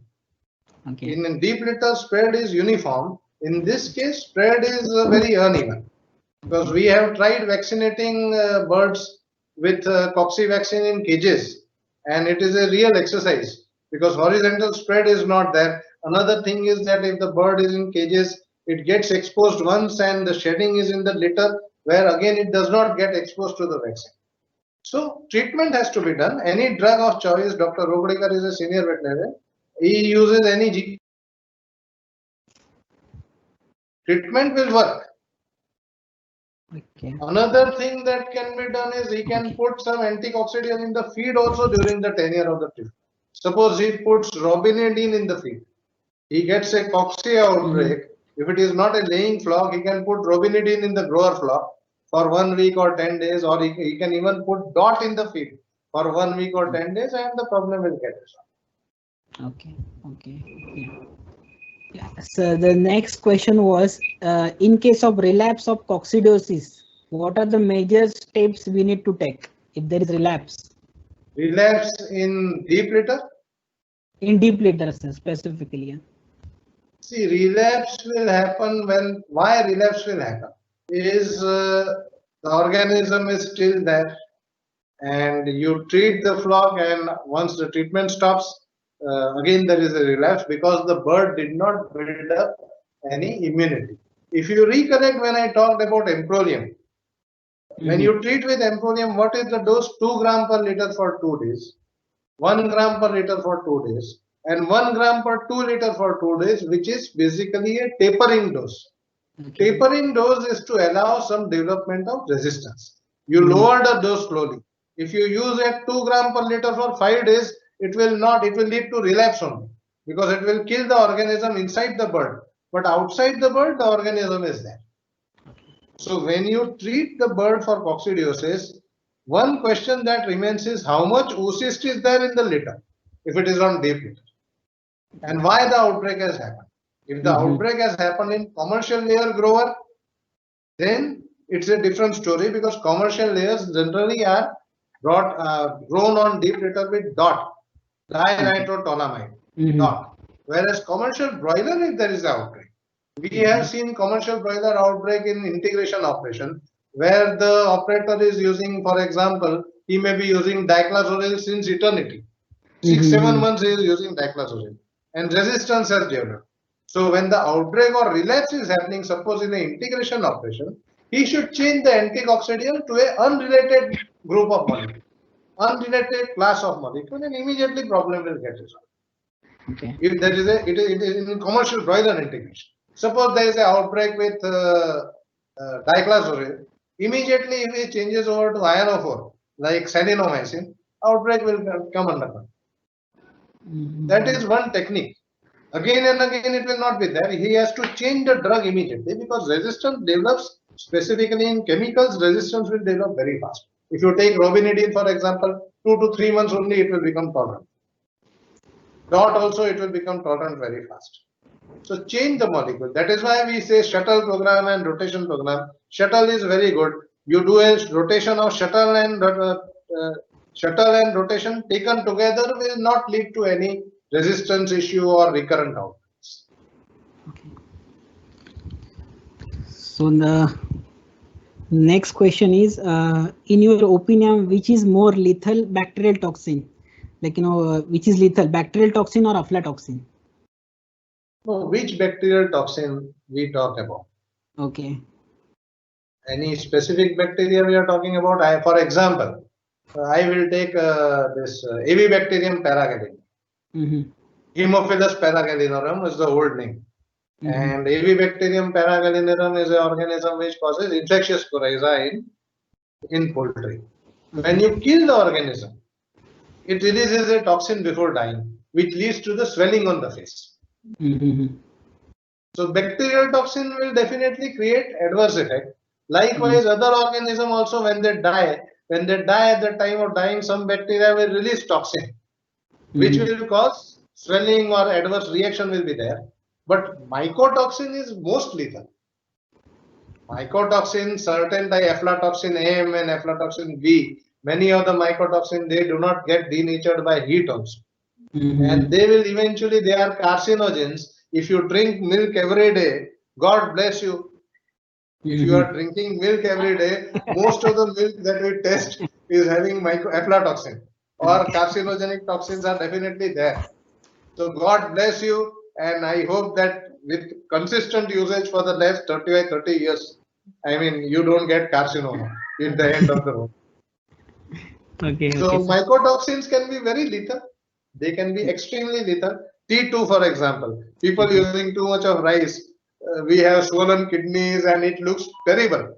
Okay. In deep litter, spread is uniform. In this case, spread is very uneven because we have tried vaccinating birds with cocci vaccine in cages, and it is a real exercise because horizontal spread is not there. Another thing is that if the bird is in cages, it gets exposed once and the shedding is in the litter, where again it does not get exposed to the vaccine. So treatment has to be done. Any drug of choice, Dr. Rogadekar is a senior veterinarian, he uses any treatment will work. Okay. Another thing that can be done is he can put some anticoccidial in the feed also during the tenure of the treatment. Suppose he puts robinidine in the feed, he gets a cocci outbreak. If it is not a laying flock, he can put robinidine in the grower flock for 1 week or 10 days, or he can even put DOT in the feed for 1 week or 10 days, and the problem will get resolved. Okay. Yeah. So the next question was, in case of relapse of coccidiosis, what are the major steps we need to take if there is relapse? Relapse in deep litter? In deep litter, sir, specifically. Yeah. See, relapse will happen when, why relapse will happen is the organism is still there and you treat the flock, and once the treatment stops, again there is a relapse because the bird did not build up any immunity. If you recollect when I talked about Emprolium, when you treat with Emprolium, what is the dose? 2 gram per liter for 2 days, 1 gram per liter for 2 days, and 1 gram per 2 liter for 2 days, which is basically a tapering dose. Okay. Tapering dose is to allow some development of resistance. You lower the dose slowly. If you use a 2 gram per liter for 5 days, it will lead to relapse only because it will kill the organism inside the bird. But outside the bird, the organism is there. So when you treat the bird for coccidiosis, one question that remains is how much oocyst is there in the litter if it is on deep litter, and why the outbreak has happened. If the outbreak has happened in commercial layer grower, then it's a different story because commercial layers generally are grown on deep litter with DOT, dinitrotonamide, DOT. Whereas commercial broiler, if there is an outbreak, we have seen commercial broiler outbreak in integration operation where the operator is using, for example, he may be using diclazolil since eternity. 6-7 months he is using diclazolil and resistance has developed. So when the outbreak or relapse is happening, suppose in an integration operation, he should change the anticoccidial to a unrelated group of molecules, unrelated class of molecules, and immediately problem will get resolved. Okay. If there is it is in commercial broiler integration. Suppose there is an outbreak with diclazolil, immediately if it changes over to ionophore like sadenomycin, outbreak will come under control. That is one technique. Again and again it will not be there. He has to change the drug immediately because resistance develops Specifically in chemicals, resistance will develop very fast. If you take robinidine, for example, 2 to 3 months only it will become tolerant. DOT also it will become tolerant very fast. So change the molecule. That is why we say shuttle program and rotation program. Shuttle is very good. You do a rotation of shuttle and rotation taken together will not lead to any resistance issue or recurrent outcomes. Okay. So the next question is, in your opinion, which is more lethal bacterial toxin? Like, which is lethal, bacterial toxin or aflatoxin? So which bacterial toxin we talk about? Okay. Any specific bacteria we are talking about? For example, I will take this Avibacterium paragallina. Haemophilus paragallinarum is the old name. And Avibacterium paragallinarum is an organism which causes infectious coryza in poultry. When you kill the organism, it releases a toxin before dying, which leads to the swelling on the face. So bacterial toxin will definitely create adverse effect. Likewise, other organism also when they die at the time of dying, some bacteria will release toxin, which will cause swelling or adverse reaction will be there. But mycotoxin is most lethal. Mycotoxin, certain aflatoxin M and aflatoxin B, many of the mycotoxin, they do not get denatured by heat also. And they will eventually, they are carcinogens. If you drink milk every day, God bless you. If you are drinking milk every day, most of the milk that we test is having aflatoxin or carcinogenic toxins are definitely there. So God bless you, and I hope that with consistent usage for the last 30 years, I mean, you don't get carcinoma in the end of the road. Okay. So mycotoxins can be very lethal. They can be extremely lethal. T2, for example, people using too much of rice, we have swollen kidneys and it looks terrible.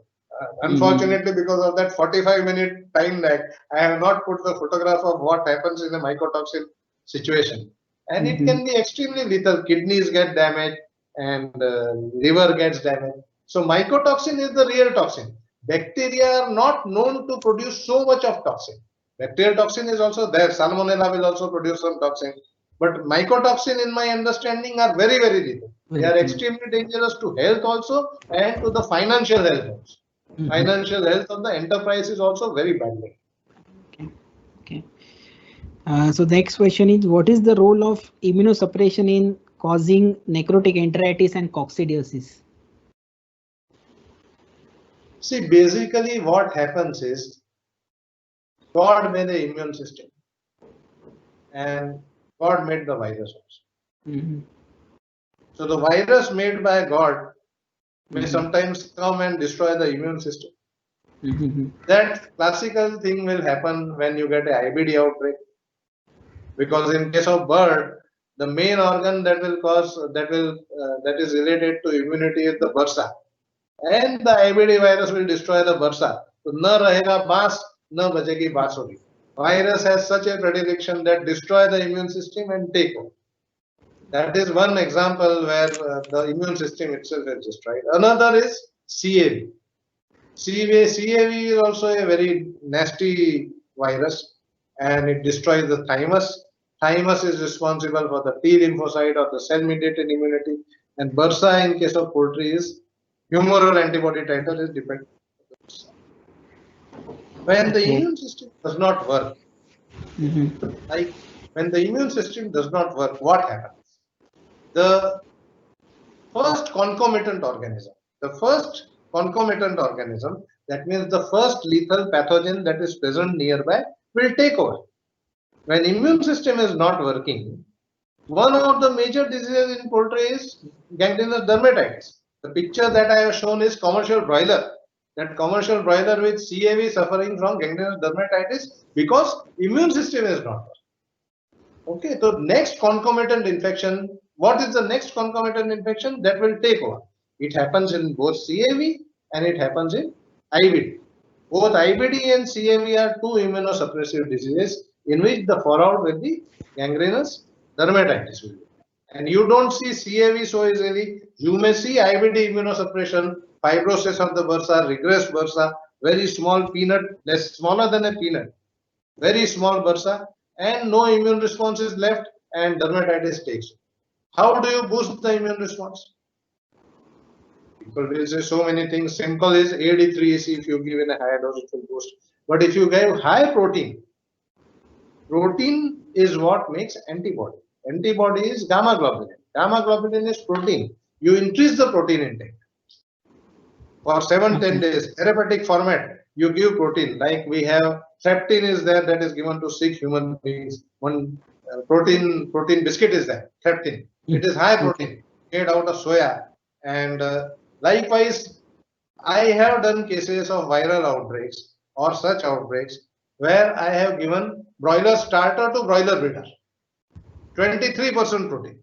Unfortunately, because of that 45-minute time lag, I have not put the photograph of what happens in a mycotoxin situation. And it can be extremely lethal. Kidneys get damaged and liver gets damaged. So mycotoxin is the real toxin. Bacteria are not known to produce so much of toxin. Bacterial toxin is also there. Salmonella will also produce some toxin. But mycotoxin, in my understanding, are very, very lethal. They are extremely dangerous to health also and to the financial health also. Financial health of the enterprise is also very badly. Okay. So the next question is, what is the role of immunosuppression in causing necrotic enteritis and coccidiosis? See, basically what happens is God made the immune system and God made the virus also. So the virus made by God may sometimes come and destroy the immune system. That classical thing will happen when you get a IBD outbreak, because in case of bird, the main organ that will cause that is related to immunity is the bursa, and the IBD virus will destroy the bursa. So na rahega baas, na bachegi bansuri. Virus has such a predilection that destroy the immune system and take over. That is one example where the immune system itself is destroyed. Another is CAV. CAV is also a very nasty virus and it destroys the thymus. Thymus is responsible for the T lymphocyte or the cell-mediated immunity, and bursa in case of poultry is humoral antibody titer is dependent. When the immune system does not work, like when the immune system does not work, what happens? The first concomitant organism, that means the first lethal pathogen that is present nearby will take over. When immune system is not working, one of the major diseases in poultry is gangrenous dermatitis. The picture that I have shown is commercial broiler. That commercial broiler with CAV suffering from gangrenous dermatitis because immune system is not working. Okay, so next concomitant infection, what is the next concomitant infection that will take over? It happens in both CAV and it happens in IBD. Both IBD and CAV are two immunosuppressive diseases in which the fallout will be gangrenous dermatitis will be. And you don't see CAV so easily. You may see IBD immunosuppression fibrosis of the bursa, regress bursa, very small peanut, less smaller than a peanut, very small bursa, and no immune response is left, and dermatitis takes. How do you boost the immune response? People will say so many things. Simple is AD3AC. If you give in a higher dose, it will boost. But if you give high protein, protein is what makes antibody. Antibody is gamma globulin. Gamma globulin is protein. You increase the protein intake. For 7-10 days, therapeutic format, you give protein. Like we have tryptin is there, that is given to 6 human beings. One protein biscuit is there, tryptin. It is high protein, made out of soya. And likewise, I have done cases of viral outbreaks or such outbreaks where I have given broiler starter to broiler breeder, 23% protein,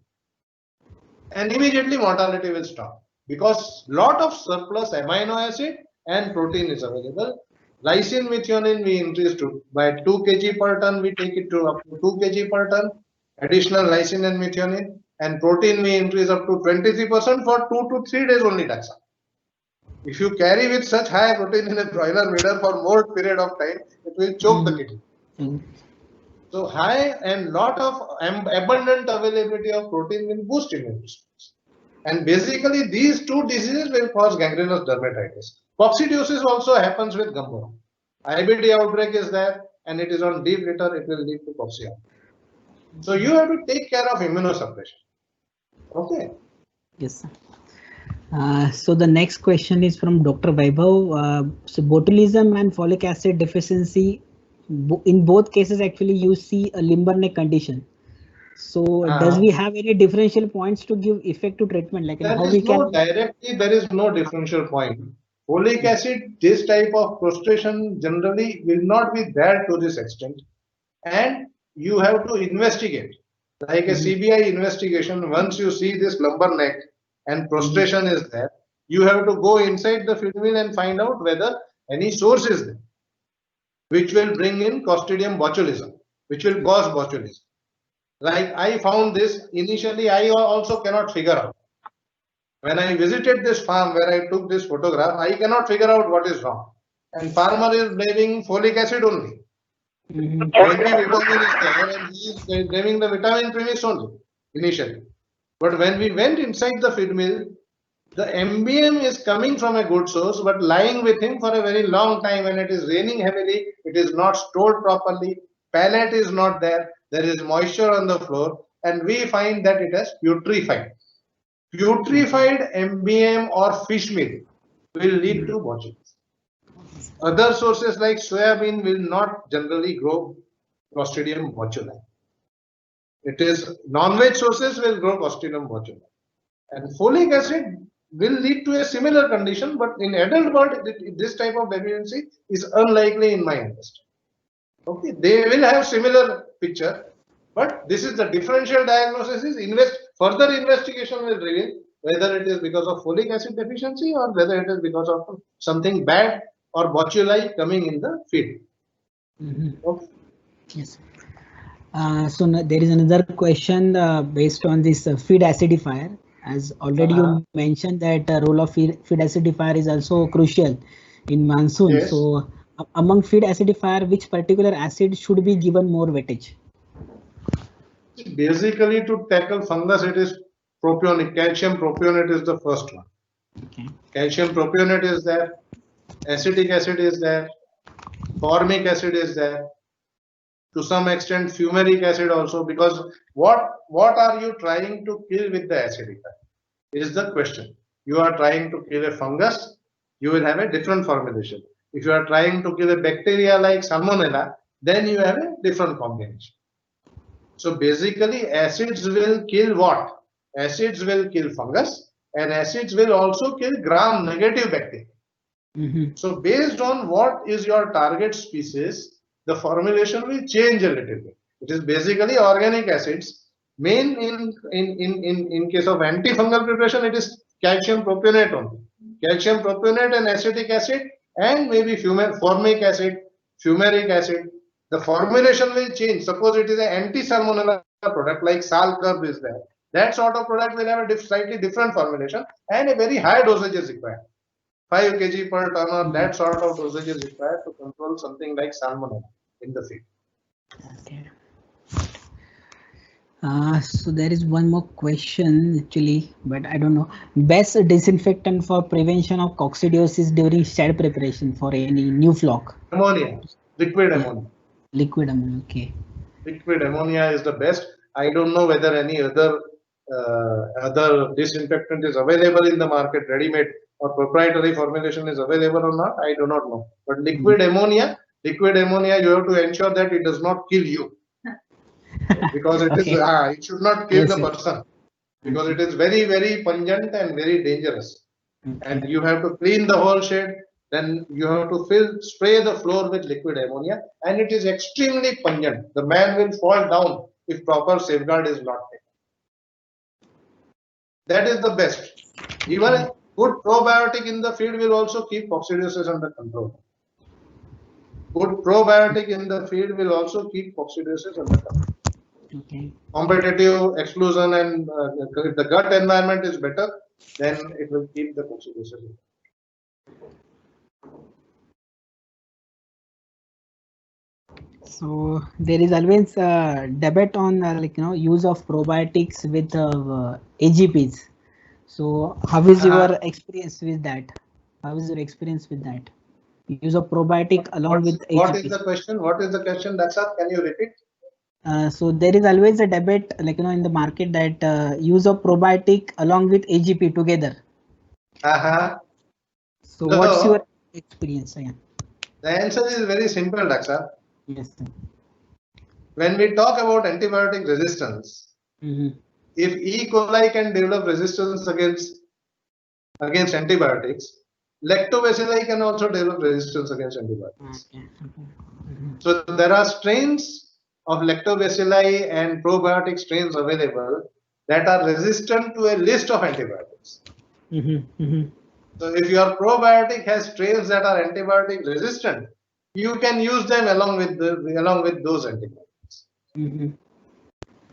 and immediately mortality will stop because lot of surplus amino acid and protein is available. Lysine methionine we increase to by 2 kg per ton, we take it to up to 2 kg per ton, additional lysine and methionine, and protein we increase up to 23% for 2 to 3 days only. That's all. If you carry with such high protein in a broiler breeder for more period of time, it will choke the kidney. So high and lot of abundant availability of protein will boost immune response. And basically these two diseases will cause gangrenous dermatitis. Coccidiosis also happens with gumbo. IBD outbreak is there and it is on deep litter, it will lead to coccidiosis. So you have to take care of immunosuppression. Okay. Yes, sir. So the next question is from Dr. Vaibhav. So botulism and folic acid deficiency, in both cases actually you see a limber neck condition. So does we have any differential points to give effective treatment? Like how we can directly, there is no differential point. Folic acid, this type of prostration generally will not be there to this extent, and you have to investigate like a CBI investigation. Once you see this lumbar neck and prostration is there, you have to go inside the feed mill and find out whether any source is there which will bring in Clostridium botulism, which will cause botulism. Like I found this initially, I also cannot figure out. When I visited this farm where I took this photograph, I cannot figure out what is wrong. And farmer is blaming folic acid only. Maybe vitamin is there and he is blaming the vitamin premix only initially. But when we went inside the feed mill, the MBM is coming from a good source, but lying with him for a very long time. When it is raining heavily, it is not stored properly, pellet is not there, there is moisture on the floor, and we find that it has putrefied. Putrefied MBM or fish meal will lead to botulism. Other sources like soybean will not generally grow Clostridium botulism. It is non-veg sources will grow Clostridium botulism. And folic acid will lead to a similar condition, but in adult bird, this type of deficiency is unlikely in my understanding. Okay, they will have similar picture, but this is the differential diagnosis. Is further investigation will reveal whether it is because of folic acid deficiency or whether it is because of something bad or botuli coming in the feed. Okay. Yes. So there is another question based on this feed acidifier. As already you mentioned that the role of feed acidifier is also crucial in monsoon. Yes. So among feed acidifier, which particular acid should be given more weightage? Basically, to tackle fungus, it is propionic. Calcium propionate is the first one. Okay. Calcium propionate is there. Acetic acid is there. Formic acid is there. To some extent, fumaric acid also, because what are you trying to kill with the acidifier is the question. You are trying to kill a fungus, you will have a different formulation. If you are trying to kill a bacteria like Salmonella, then you have a different combination. So basically, acids will kill what? Acids will kill fungus, and acids will also kill gram-negative bacteria. So based on what is your target species, the formulation will change a little bit. It is basically organic acids. Main in case of antifungal preparation, it is calcium propionate only. Calcium propionate and acetic acid, and maybe formic acid, fumaric acid. The formulation will change. Suppose it is an anti-salmonella product like Salcurb is there. That sort of product will have a slightly different formulation and a very high dosage is required. 5 kg per ton or that sort of dosage is required to control something like salmonella in the feed. Okay. So there is one more question actually, but I don't know. Best disinfectant for prevention of coccidiosis during shed preparation for any new flock? Ammonia, liquid ammonia. Liquid ammonia, okay. Liquid ammonia is the best. I don't know whether any other disinfectant is available in the market, ready-made or proprietary formulation is available or not. I do not know. But liquid ammonia, you have to ensure that it does not kill you. Because it is it should not kill the person, because it is very, very pungent and very dangerous. And you have to clean the whole shed, then you have to spray the floor with liquid ammonia, and it is extremely pungent. The man will fall down if proper safeguard is not taken. That is the best. Even a good probiotic in the feed will also keep coccidiosis under control. Good probiotic in the feed will also keep coccidiosis under control. Okay. Competitive exclusion, and if the gut environment is better, then it will keep the coccidiosis. So there is always a debate on use of probiotics with AGPs. So how is your experience with that? How is your experience with that? Use of probiotic along with AGPs. What is the question? What is the question, Daksha? Can you repeat? So there is always a debate, in the market that use of probiotic along with AGP together. So what's your experience? Yeah. The answer is very simple, Daksha. Yes, sir. When we talk about antibiotic resistance, if E. coli can develop resistance against antibiotics, lactobacilli can also develop resistance against antibiotics. Okay. So there are strains of lactobacilli and probiotic strains available that are resistant to a list of antibiotics. So if your probiotic has strains that are antibiotic resistant, you can use them along with those antibiotics.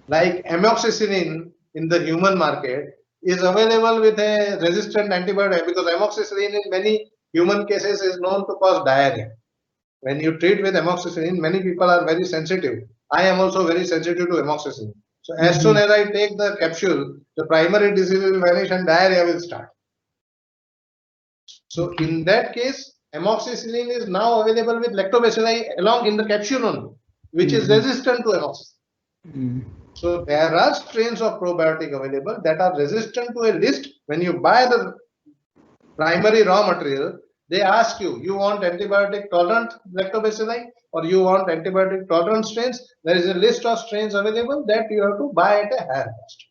Like amoxicillin in the human market is available with a resistant antibiotic, because amoxicillin in many human cases is known to cause diarrhea. When you treat with amoxicillin, many people are very sensitive. I am also very sensitive to amoxicillin. So as soon as I take the capsule, the primary disease will vanish and diarrhea will start. So in that case, amoxicillin is now available with lactobacilli along in the capsule only, which is resistant to amoxicillin. So there are strains of probiotic available that are resistant to a list. When you buy the primary raw material, they ask you, you want antibiotic tolerant lactobacilli or you want antibiotic tolerant strains? There is a list of strains available that you have to buy at a higher cost.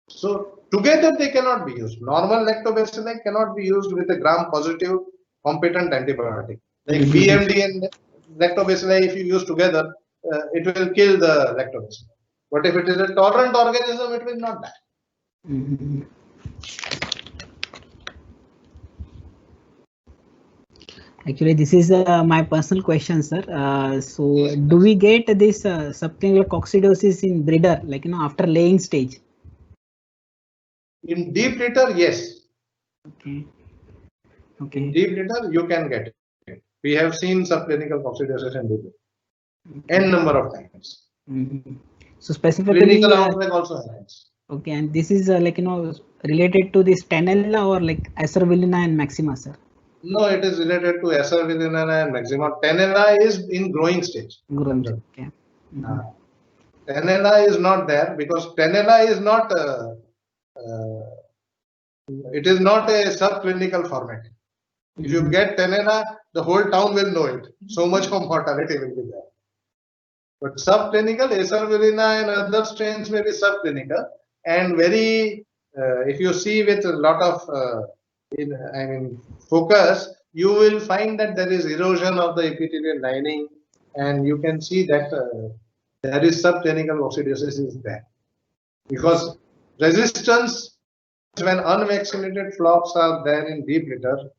So together they cannot be used. Normal lactobacilli cannot be used with a gram-positive competent antibiotic. Like BMD and lactobacilli, if you use together, it will kill the lactobacilli. But if it is a tolerant organism, it will not die. Actually, this is my personal question, sir. So do we get this subclinical coccidiosis in breeder, after laying stage? In deep litter, yes. Okay. In deep litter, you can get it. We have seen subclinical coccidiosis in deep litter n number of times. So specifically, clinical outbreak also happens. Okay, and this is related to this Tenella or like Acervillina and Maxima, sir? No, it is related to Acervillina and Maxima. Tenella is in growing stage. Growing stage. Okay. Tenella is not there because Tenella is not it is not a subclinical format. If you get Tenella, the whole town will know it. So much of mortality will be there. But subclinical, Acervillina and other strains may be subclinical, and very if you see with a lot of focus, you will find that there is erosion of the epithelial lining, and you can see that there is subclinical coccidiosis is there, because resistance, when unvaccinated flocks are there in deep litter,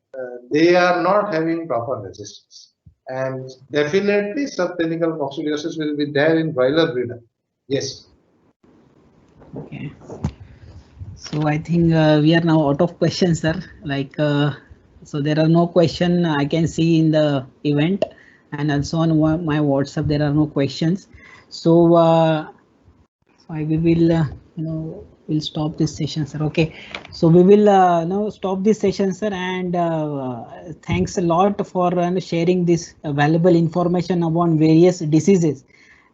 they are not having proper resistance, and definitely subclinical coccidiosis will be there in broiler breeder. Yes. Okay. So I think we are now out of questions, sir. Like So there are no question I can see in the event, and also on my WhatsApp there are no questions. So we will we'll stop this session, sir. Okay, so we will stop this session, sir, and thanks a lot for sharing this valuable information about various diseases.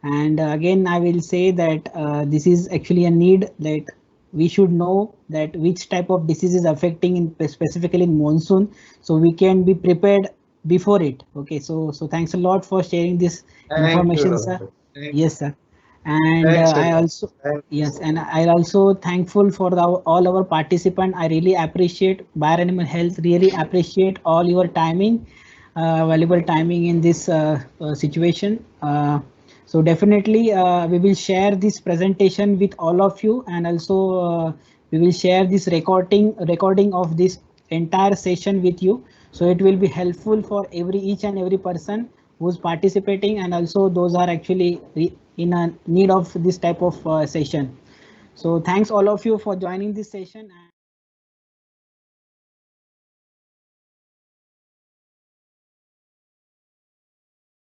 And again I will say that this is actually a need that we should know that which type of disease is affecting in specifically in monsoon, so we can be prepared before it. Okay, so thanks a lot for sharing this information, sir. Yes, sir. And Thanks a I lot. also, Thank you yes, so and much. I also thankful for all our participant. I really appreciate Bayer Animal Health, really appreciate all your timing, valuable timing in this situation. So definitely we will share this presentation with all of you, and also we will share this recording of this entire session with you. So it will be helpful for each and every person who's participating, and also those are actually in a need of this type of session. So thanks all of you for joining this session.